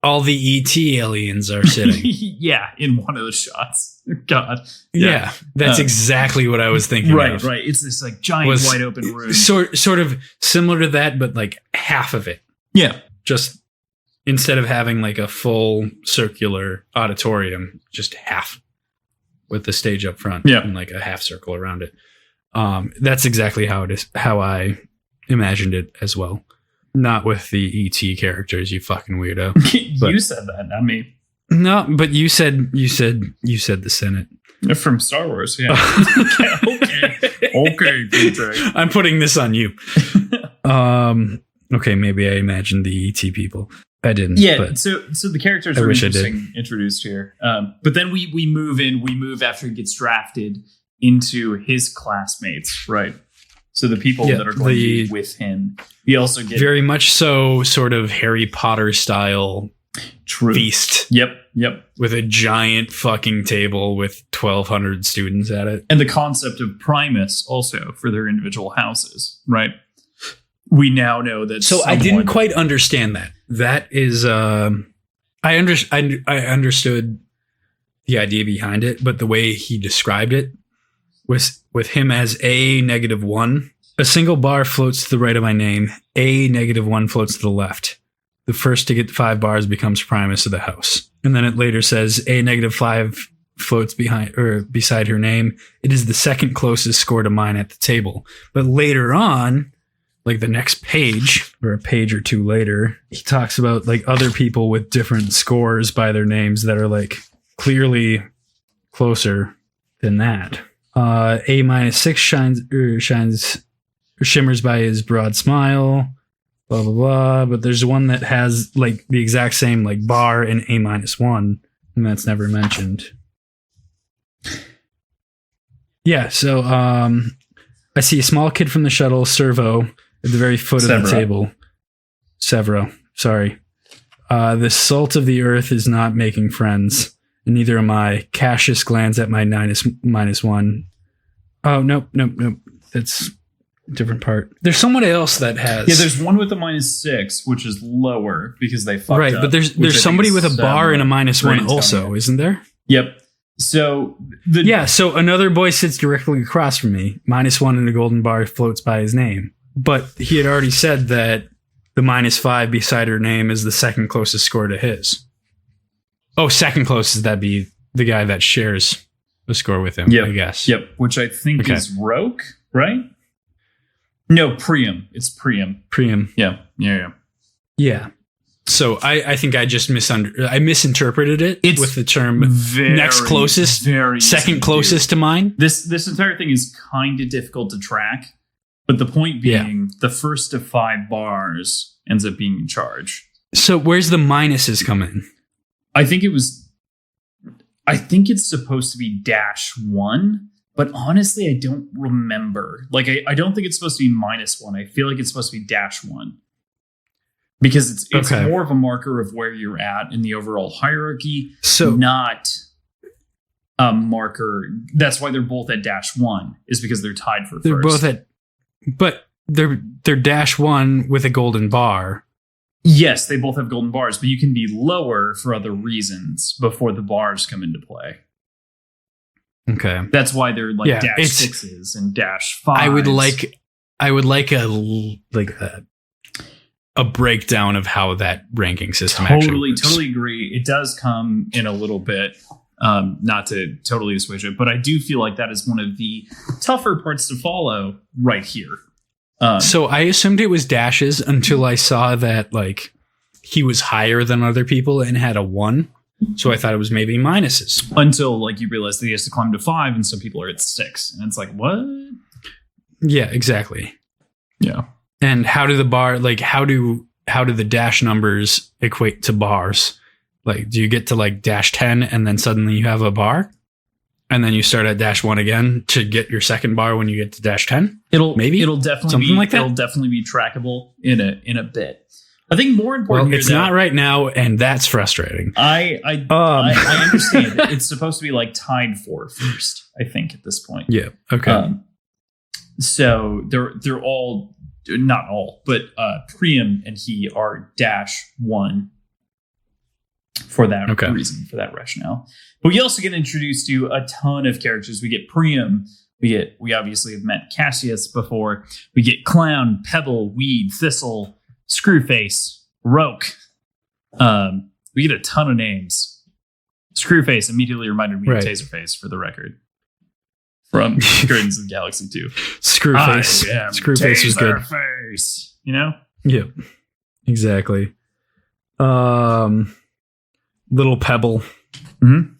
all the ET aliens are sitting. Yeah, in one of those shots. God. Yeah, that's exactly what I was thinking Right, of. right. It's this like giant Was wide open room. Sort of similar to that, but like half of it. Yeah. Just instead of having like a full circular auditorium, just half with the stage up front and like a half circle around it. That's exactly how it is, how I imagined it as well. Not with the ET characters, you fucking weirdo. You said that, not me. No, but you said the Senate. From Star Wars, yeah. Okay, DJ. I'm putting this on you. Okay, maybe I imagined the ET people. I didn't. Yeah, but so the characters I are wish I interesting introduced here. But then we move after he gets drafted into his classmates, right? So the people that are going to be with him. We also get very much so sort of Harry Potter style True. feast. Yep. With a giant fucking table with 1,200 students at it. And the concept of Primus also for their individual houses, right? We now know that. So I didn't quite understand that. That is, I understood the idea behind it, but the way he described it was with him as A-1. A single bar floats to the right of my name. A-1 floats to the left. The first to get 5 bars becomes Primus of the house. And then it later says A-5 floats behind or beside her name. It is the second closest score to mine at the table. But later on, like the next page or a page or two later, he talks about like other people with different scores by their names that are like clearly closer than that. A-6 shimmers by his broad smile. Blah, blah, blah. But there's one that has like the exact same like bar and A-1, and that's never mentioned. Yeah, so I see a small kid from the shuttle, Servo, at the very foot of the table. Severo, sorry. The salt of the earth is not making friends, and neither am I. Cassius glanced at my -1. Oh, nope. That's different part. There's someone else that has. Yeah, there's one with a -6, which is lower because they fucked right, up. But there's somebody with a bar and a -1 also, isn't there? Yep. So so another boy sits directly across from me. -1 and a golden bar floats by his name. But he had already said that the -5 beside her name is the second closest score to his. Oh, second closest, that'd be the guy that shares the score with him, I guess. Yep, which I think is Roke, right? No, Priam. It's Priam. Yeah. Yeah. So I think I just misinterpreted it with the term next closest, second closest to mine. This entire thing is kind of difficult to track, but the point being the first of 5 bars ends up being in charge. So where's the minuses come in? I think it's supposed to be -1. But honestly, I don't remember. Like, I don't think it's supposed to be -1. I feel like it's supposed to be -1. Because it's more of a marker of where you're at in the overall hierarchy, not a marker. That's why they're both at -1, is because they're tied for they're first. But they're -1 with a golden bar. Yes, they both have golden bars, but you can be lower for other reasons before the bars come into play. Okay, that's why they're like -6s and -5s. I would like a breakdown of how that ranking system actually works. Totally agree. It does come in a little bit, not to totally assuage it, but I do feel like that is one of the tougher parts to follow right here. So I assumed it was dashes until I saw that like he was higher than other people and had a 1. So I thought it was maybe minuses. Until like you realize that he has to climb to 5 and some people are at 6. And it's like, what? Yeah, exactly. Yeah. And how do the the dash numbers equate to bars? Like, do you get to like -10 and then suddenly you have a bar? And then you start at -1 again to get your second bar when you get to -10? It'll definitely something be like that. It'll definitely be trackable in a bit. I think more important. Well, it's not right now, and that's frustrating. I understand. It's supposed to be like tied for first, I think, at this point. Yeah. Okay. So they're all, not all, but Priam and he are -1 for that reason, for that rationale. But we also get introduced to a ton of characters. We get Priam. We obviously have met Cassius before. We get Clown, Pebble, Weed, Thistle, Screwface, Roke. We get a ton of names. Screwface immediately reminded me of Taserface, for the record, from Guardians of the Galaxy 2. Screwface was good. Face, you know? Yep. Exactly. Little Pebble. Mm-hmm.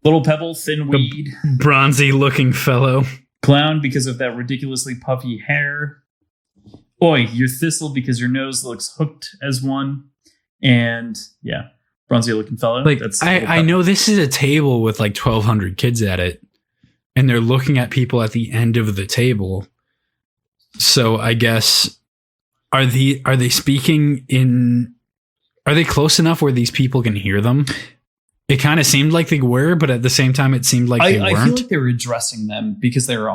Little Pebble, Thin Weed. Bronzy looking fellow. Clown because of that ridiculously puffy hair. Oi, you're Thistle because your nose looks hooked as one. And yeah, bronzy looking fellow. Like, I know this is a table with like 1,200 kids at it, and they're looking at people at the end of the table. So I guess are they speaking in Are they close enough where these people can hear them? It kind of seemed like they were, but at the same time, it seemed like they weren't. I feel like they were addressing them because they were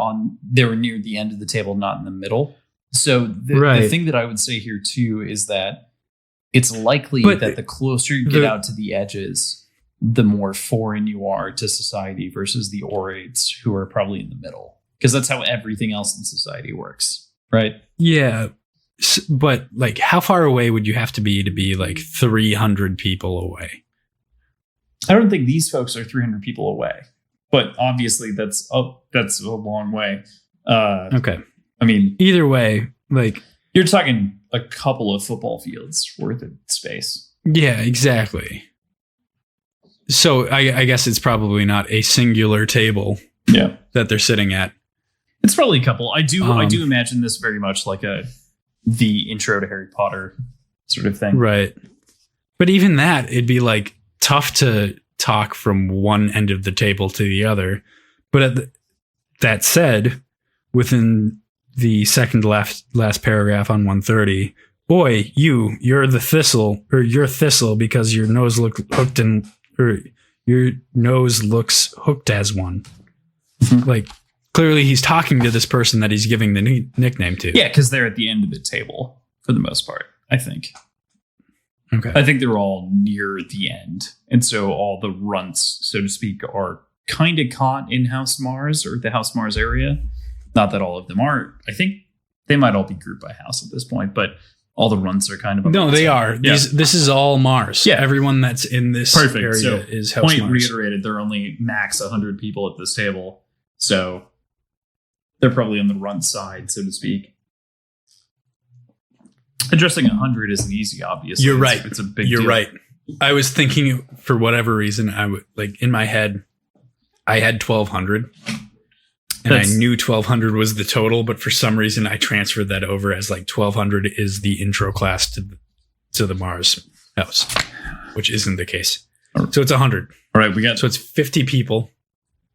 near the end of the table, not in the middle. So the thing that I would say here too is that it's likely that the closer you get out to the edges, the more foreign you are to society versus the orates who are probably in the middle. Because that's how everything else in society works, right? Yeah. But like, how far away would you have to be like 300 people away? I don't think these folks are 300 people away, but obviously that's a long way. Okay. I mean, either way, like you're talking a couple of football fields worth of space. Yeah, exactly. So I guess it's probably not a singular table that they're sitting at. It's probably a couple. I do imagine this very much like the intro to Harry Potter sort of thing. Right. But even that, it'd be like tough to talk from one end of the table to the other. But that said, within the second last paragraph on 130, boy, you're the thistle, or you're thistle because your nose looks hooked as one. Like, clearly he's talking to this person that he's giving the nickname to. Yeah, because they're at the end of the table for the most part, I think. Okay. I think they're all near the end. And so all the runts, so to speak, are kind of caught in House Mars or the House Mars area. Not that all of them are. I think they might all be grouped by house at this point, but all the runts are kind of... No, they are. Yeah. This is all Mars. Yeah. Everyone that's in this area is House Point Mars. reiterated, there are only max 100 people at this table. So they're probably on the runt side, so to speak. Addressing 100 isn't easy, obviously. You're right. It's a big You're deal. right. I was thinking, for whatever reason, I would, like, in my head, I had 1,200. And I knew 1,200 was the total, but for some reason I transferred that over as like 1,200 is the intro class to the Mars house, which isn't the case. So it's 100. All right, so it's 50 people.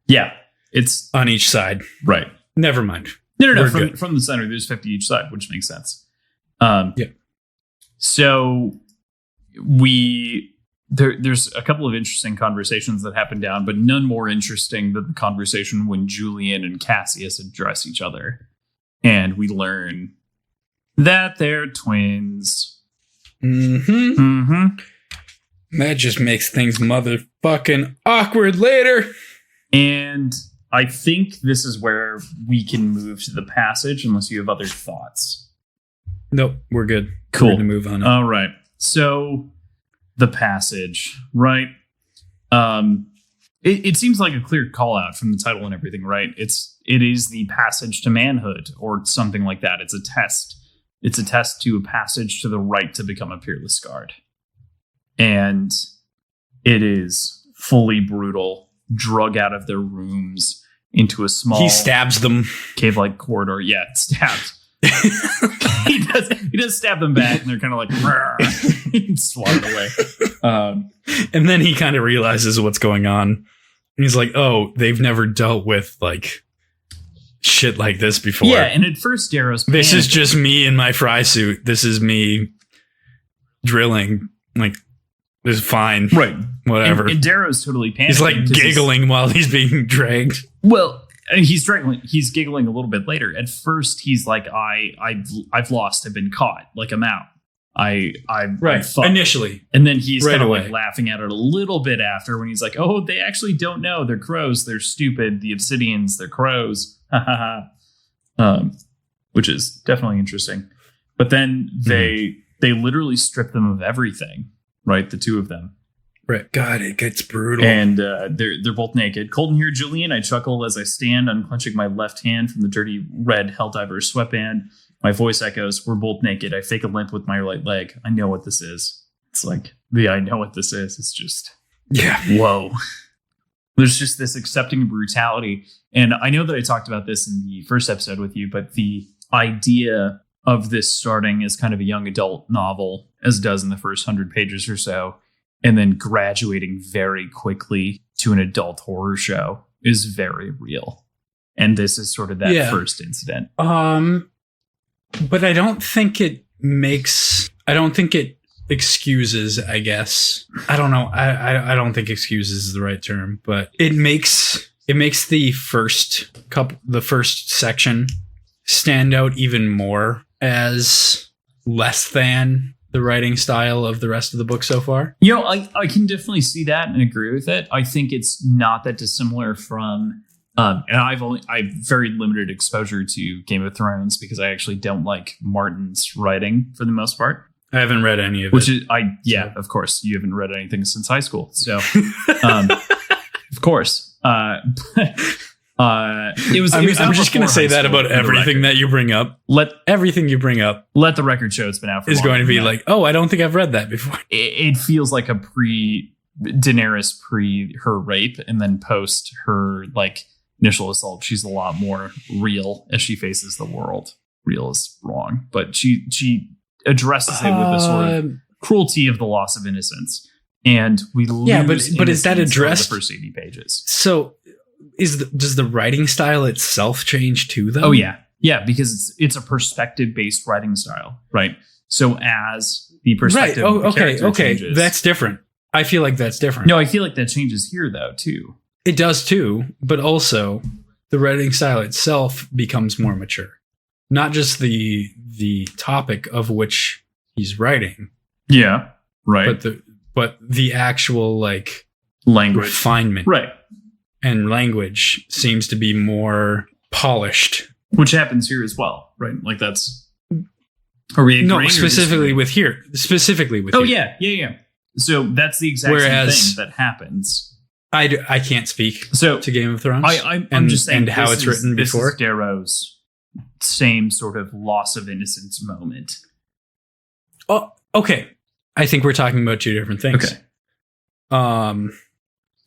Yeah, it's on each side. Right. Never mind. No. From the center, there's 50 each side, which makes sense. Yeah. So there's a couple of interesting conversations that happen down, but none more interesting than the conversation when Julian and Cassius address each other. And we learn that they're twins. Mm-hmm. Mm-hmm. That just makes things motherfucking awkward later. And I think this is where we can move to the passage, unless you have other thoughts. Nope, we're good. Cool. We're going to move on. All right. So the passage, right? It seems like a clear call out from the title and everything, right? It is the passage to manhood or something like that. It's a test. It's a test to a passage to the right to become a peerless guard. And it is fully brutal, drug out of their rooms into a small... He stabs them. Cave-like corridor. Yeah, stabs. he does stab them back, and they're kind of like swatted away. And then he kind of realizes what's going on. And he's like, "Oh, they've never dealt with like shit like this before." Yeah, and at first Darrow's this is just me in my fry suit. This is me drilling. Like, this is fine, right? Whatever. And Darrow's totally panicking. He's like giggling while he's being dragged. Well. He's giggling a little bit later. At first, he's like, I've lost. I've been caught. Like, I'm out. I'm fucked. Initially. And then he's right kind of away. like laughing at it a little bit after when he's like, oh, they actually don't know. They're crows. They're stupid. The Obsidians, they're crows. Which is definitely interesting. But then they literally strip them of everything, right? The two of them. Right. God, it gets brutal. And they're both naked. Colton here, Julian. I chuckle as I stand, unclenching my left hand from the dirty red Helldiver sweatband. My voice echoes, "We're both naked." I fake a limp with my right leg. I know what this is. It's like, I know what this is. It's just, whoa. There's just this accepting brutality. And I know that I talked about this in the first episode with you, but the idea of this starting as kind of a young adult novel, as it does in the first 100 pages or so, and then graduating very quickly to an adult horror show is very real. And this is sort of that first incident. But I don't think it excuses, I guess. I don't know. I don't think excuses is the right term, but it makes the first section stand out even more as less than the writing style of the rest of the book so far. I can definitely see that and agree with it. I think it's not that dissimilar from and I've very limited exposure to Game of Thrones because I actually don't like Martin's writing for the most part. I haven't read any of it. Of course, you haven't read anything since high school. So, of course. I'm just going to say that about everything that you bring up. Let the record show it's been out for is going to be like, oh, I don't think I've read that before. It feels like a Daenerys pre her rape, and then post her like initial assault. She's a lot more real as she faces the world. Real is wrong, but she addresses it with the sort of cruelty of the loss of innocence, and we lose. But is that addressed the first 80 pages? So. Does the writing style itself change too, though? Oh yeah, because it's a perspective based writing style, right? So as the perspective, changes, that's different. I feel like that's different. No, I feel like that changes here though too. It does too, but also the writing style itself becomes more mature. Not just the topic of which he's writing. Yeah, right. But the actual like language refinement, right? And language seems to be more polished, which happens here as well, right? Like that's. Are we agreeing? No, specifically with here. Oh yeah. So that's the exact same thing that happens. I can't speak to Game of Thrones. I'm just saying and how it's written before. This is Darrow's same sort of loss of innocence moment. Oh, okay. I think we're talking about two different things. Okay.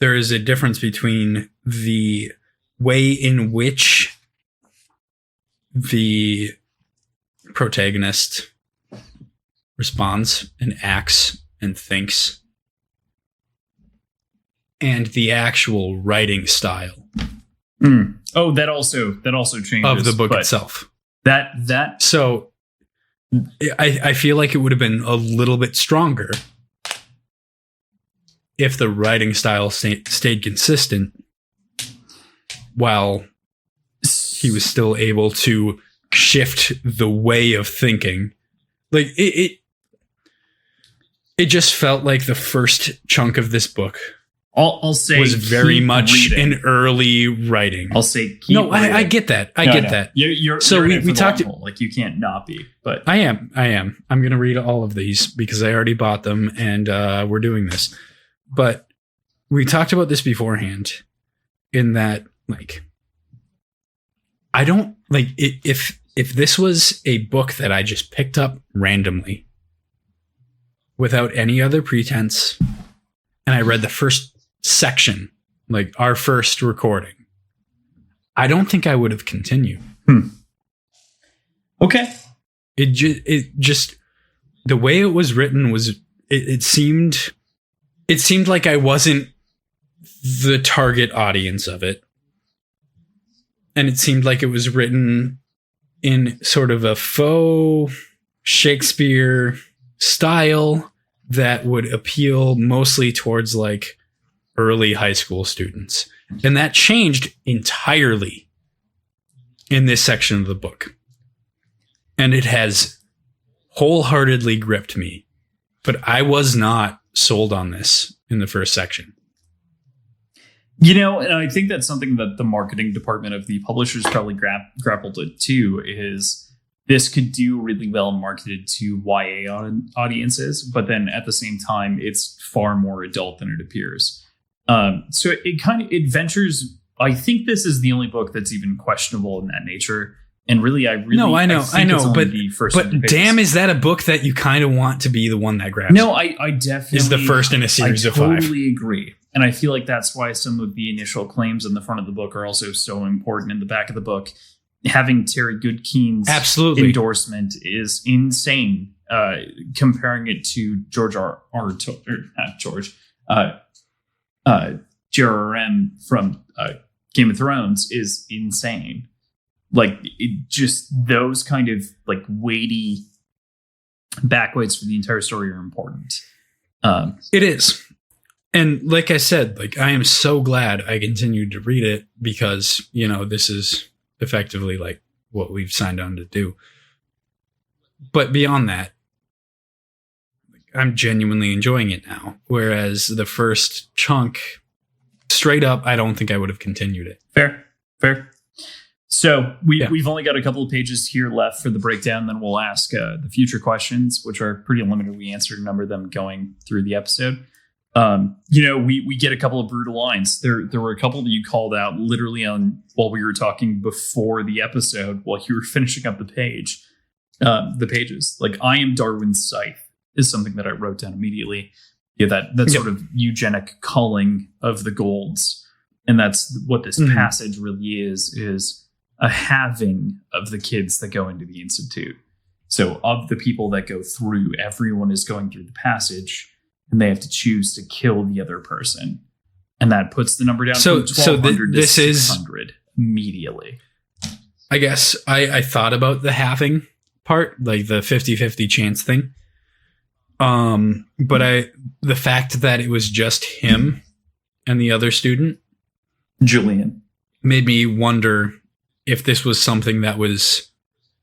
There is a difference between the way in which the protagonist responds and acts and thinks and the actual writing style. Oh, that also changes of the book itself. So I feel like it would have been a little bit stronger if the writing style stayed consistent while he was still able to shift the way of thinking. Like it just felt like the first chunk of this book I'll say was very much an early writing. I'll say I get that. I get that. You're so we talked like you can't not be, but I am. I'm going to read all of these because I already bought them and we're doing this. But we talked about this beforehand in that, like, I don't like if this was a book that I just picked up randomly without any other pretense and I read the first section, like our first recording, I don't think I would have continued. Okay. It just the way it was written was it seemed like I wasn't the target audience of it. And it seemed like it was written in sort of a faux Shakespeare style that would appeal mostly towards like early high school students. And that changed entirely in this section of the book. And it has wholeheartedly gripped me. But I was not sold on this in the first section. You know, and I think that's something that the marketing department of the publishers probably grappled with too, is this could do really well marketed to YA audiences, but then at the same time, it's far more adult than it appears. So it ventures. I think this is the only book that's even questionable in that nature. And really, I know, but damn, is that a book that you kind of want to be the one that grabs? No, I definitely is the first in a series of 5. I totally agree. And I feel like that's why some of the initial claims in the front of the book are also so important in the back of the book. Having Terry Goodkeen's endorsement is insane. Comparing it to J.R.R.M. from Game of Thrones is insane. Like, it just those kind of like weighty backlights for the entire story are important. It is. And like I said, like I am so glad I continued to read it because, this is effectively like what we've signed on to do. But beyond that, I'm genuinely enjoying it now. Whereas the first chunk, straight up, I don't think I would have continued it. Fair. So we've only got a couple of pages here left for the breakdown. Then we'll ask the future questions, which are pretty limited. We answered a number of them going through the episode. We get a couple of brutal lines. There were a couple that you called out literally while we were talking before the episode, while you were finishing up the pages. Like, I am Darwin's scythe is something that I wrote down immediately. Yeah, that sort of eugenic culling of the golds. And that's what this passage really is a halving of the kids that go into the Institute. So of the people that go through, everyone is going through the passage, and they have to choose to kill the other person. And that puts the number down from 1,200 to 600 immediately. I guess I thought about the halving part, like the 50-50 chance thing. But the fact that it was just him and the other student, Julian, made me wonder if this was something that was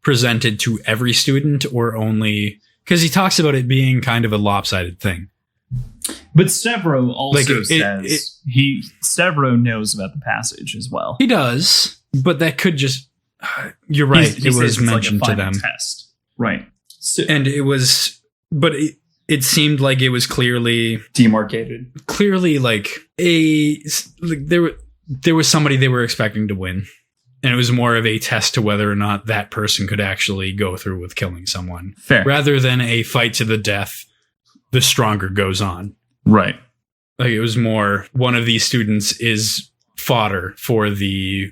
presented to every student or only because he talks about it being kind of a lopsided thing. But Severo also says Severo knows about the passage as well. He does, but that could just you're right. It was mentioned to them. Test. Right. So, and it was, but it seemed like it was clearly demarcated. Clearly, there was somebody they were expecting to win, and it was more of a test to whether or not that person could actually go through with killing someone. Fair. Rather than a fight to the death, the stronger goes on. Right. Like, it was more one of these students is fodder for the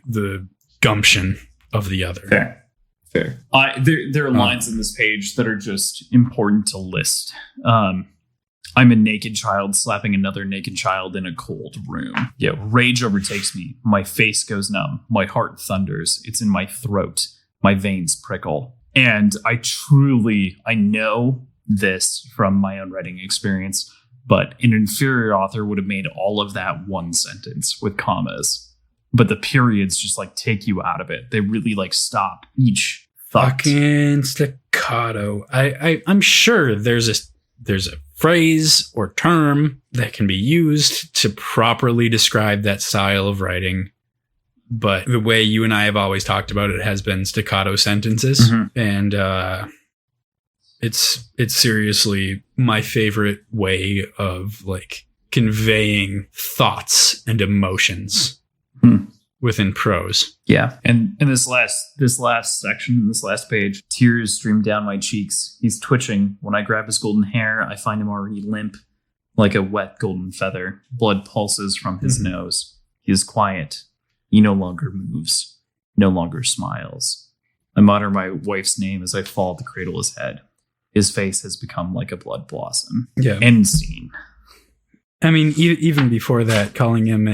gumption of the other. Fair. There are lines in this page that are just important to list. I'm a naked child slapping another naked child in a cold room. Yeah, rage overtakes me. My face goes numb. My heart thunders. It's in my throat. My veins prickle. And I know this from my own writing experience, but an inferior author would have made all of that one sentence with commas. But the periods just take you out of it. They really stop each thought. Fucking staccato. I'm sure there's a phrase or term that can be used to properly describe that style of writing. But the way you and I have always talked about it has been staccato sentences. Mm-hmm. And it's seriously my favorite way of conveying thoughts and emotions within prose. Yeah. And in this last section, this last page, tears stream down my cheeks. He's twitching. When I grab his golden hair, I find him already limp, like a wet golden feather. Blood pulses from his nose. He is quiet. He no longer moves, no longer smiles. I mutter my wife's name as I fall to cradle his head. His face has become like a blood blossom. Yeah. End scene. I mean, even before that, calling him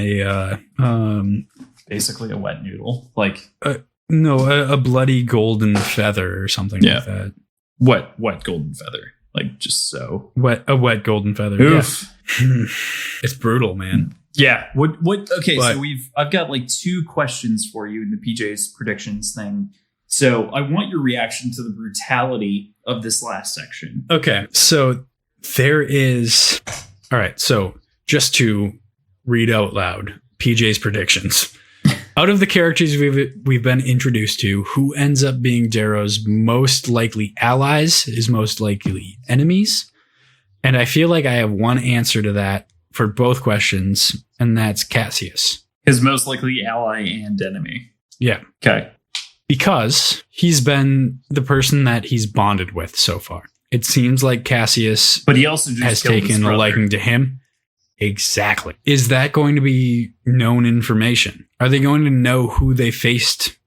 basically a wet noodle. A bloody golden feather or something like that. Wet golden feather. Just so. A wet golden feather. Oof. Yeah. It's brutal, man. Yeah. Okay, so I've got 2 questions for you in the PJ's predictions thing. So I want your reaction to the brutality of this last section. Okay, so there is... All right, so just to read out loud, PJ's predictions. Out of the characters we've been introduced to, who ends up being Darrow's most likely allies, his most likely enemies? And I feel like I have one answer to that for both questions, and that's Cassius. His most likely ally and enemy. Yeah. Okay. Because he's been the person that he's bonded with so far. It seems like Cassius but he also just has taken a liking to him. Exactly. Is that going to be known information? Are they going to know who they faced?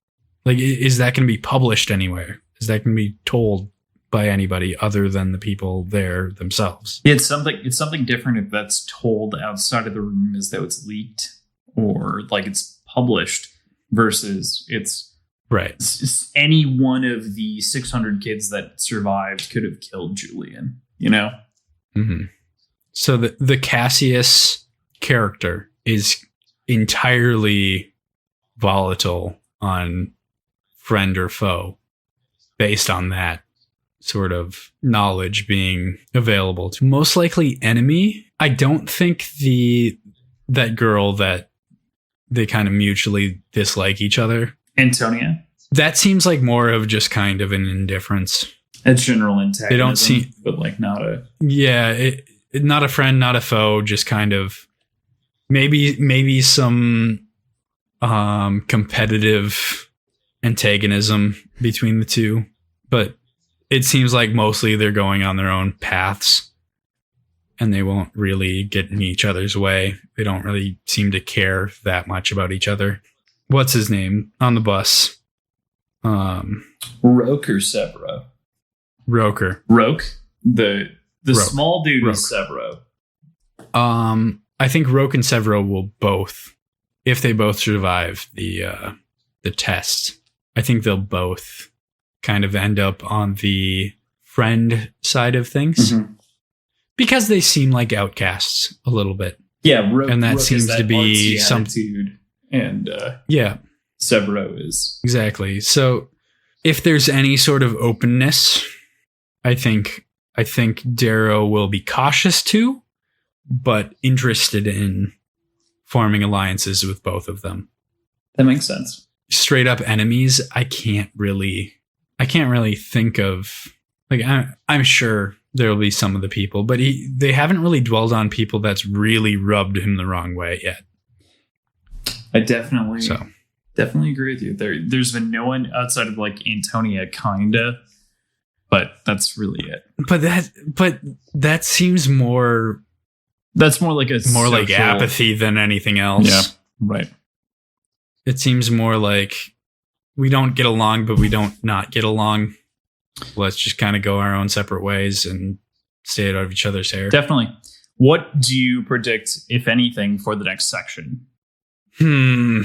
Is that going to be published anywhere? Is that going to be told by anybody other than the people there themselves? It's something different if that's told outside of the room as though it's leaked or it's published versus it's Right. Any one of the 600 kids that survived could have killed Julian, you know? Mm-hmm. So the Cassius character is entirely volatile on friend or foe based on that sort of knowledge being available to most likely enemy. I don't think that girl that they kind of mutually dislike each other, Antonia. That seems like more of just kind of an indifference. A general antagonism. They don't see, but like not a. Yeah, not a friend, not a foe. Just kind of maybe some competitive antagonism between the two, but it seems like mostly they're going on their own paths, and they won't really get in each other's way. They don't really seem to care that much about each other. What's his name on the bus? Roke or Severo? Roker. Roke? The Roke. small dude Roke. is Severo. I think Roke and Severo will both, if they both survive the test, I think they'll both kind of end up on the friend side of things. Mm-hmm. Because they seem like outcasts a little bit. Yeah, Roke, and that Roke seems is to be artsy some attitude, and yeah, Severo is exactly. So if there's any sort of openness, I think Darrow will be cautious too, but interested in forming alliances with both of them. That makes sense. Straight up enemies, I can't really think of. Like I'm sure there will be some of the people, but they haven't really dwelled on people that's really rubbed him the wrong way yet. I definitely agree with you. There's been no one outside of like Antonia, kinda, but that's really it. But that seems more. That's more like like apathy than anything else. Yeah, right. It seems more like we don't get along, but we don't not get along. Let's just kind of go our own separate ways and stay out of each other's hair. Definitely. What do you predict, if anything, for the next section? Vague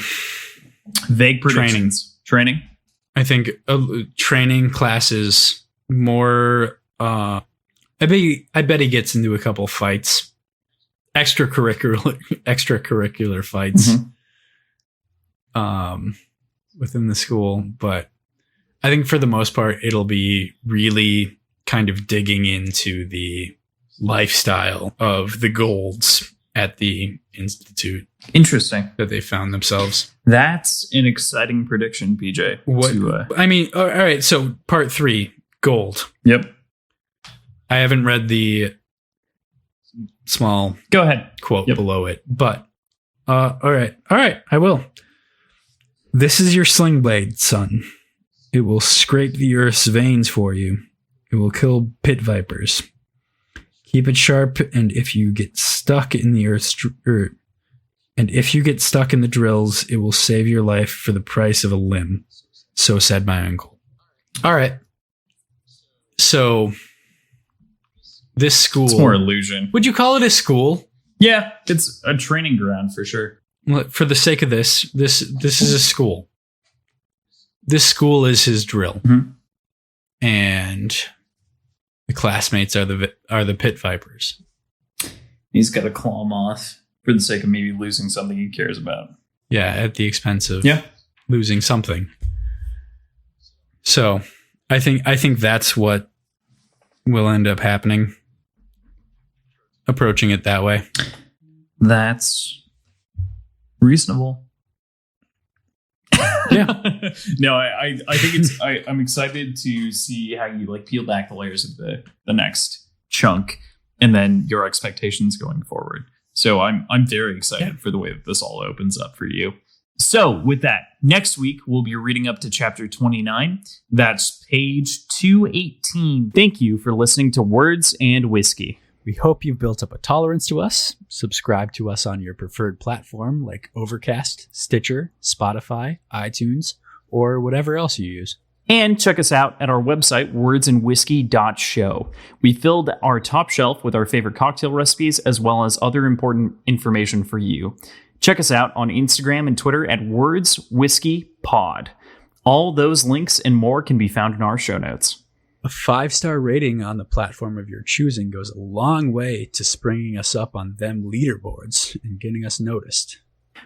predictions. Training? I think training classes more. I bet he gets into a couple fights, extracurricular fights, within the school, but. I think for the most part, it'll be really kind of digging into the lifestyle of the Golds at the Institute. Interesting. That they found themselves. That's an exciting prediction, PJ. All right. So part 3, Gold. Yep. I haven't read the small Go ahead. quote below it, but all right. I will. This is your sling blade, son. It will scrape the earth's veins for you. It will kill pit vipers. Keep it sharp, and if you get stuck in the drills, it will save your life for the price of a limb. So said my uncle. All right. So this school. It's more illusion. Would you call it a school? Yeah, it's a training ground for sure. Well, for the sake of this is a school. This school is his drill, and the classmates are the pit vipers. He's got to claw them off for the sake of maybe losing something he cares about. Yeah, at the expense of losing something. So, I think that's what will end up happening. Approaching it that way. That's reasonable. Yeah. No, I think I'm excited to see how you like peel back the layers of the next chunk and then your expectations going forward. So I'm very excited for the way that this all opens up for you. So with that, next week we'll be reading up to chapter 29. That's page 218. Thank you for listening to Words and Whiskey. We hope you've built up a tolerance to us. Subscribe to us on your preferred platform like Overcast, Stitcher, Spotify, iTunes, or whatever else you use. And check us out at our website, wordsandwhiskey.show. We filled our top shelf with our favorite cocktail recipes as well as other important information for you. Check us out on Instagram and Twitter at wordswhiskeypod. All those links and more can be found in our show notes. A 5-star rating on the platform of your choosing goes a long way to springing us up on them leaderboards and getting us noticed.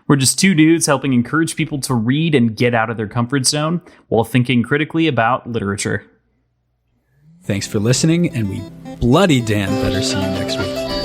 We're just two dudes helping encourage people to read and get out of their comfort zone while thinking critically about literature. Thanks for listening, and we bloody damn better see you next week.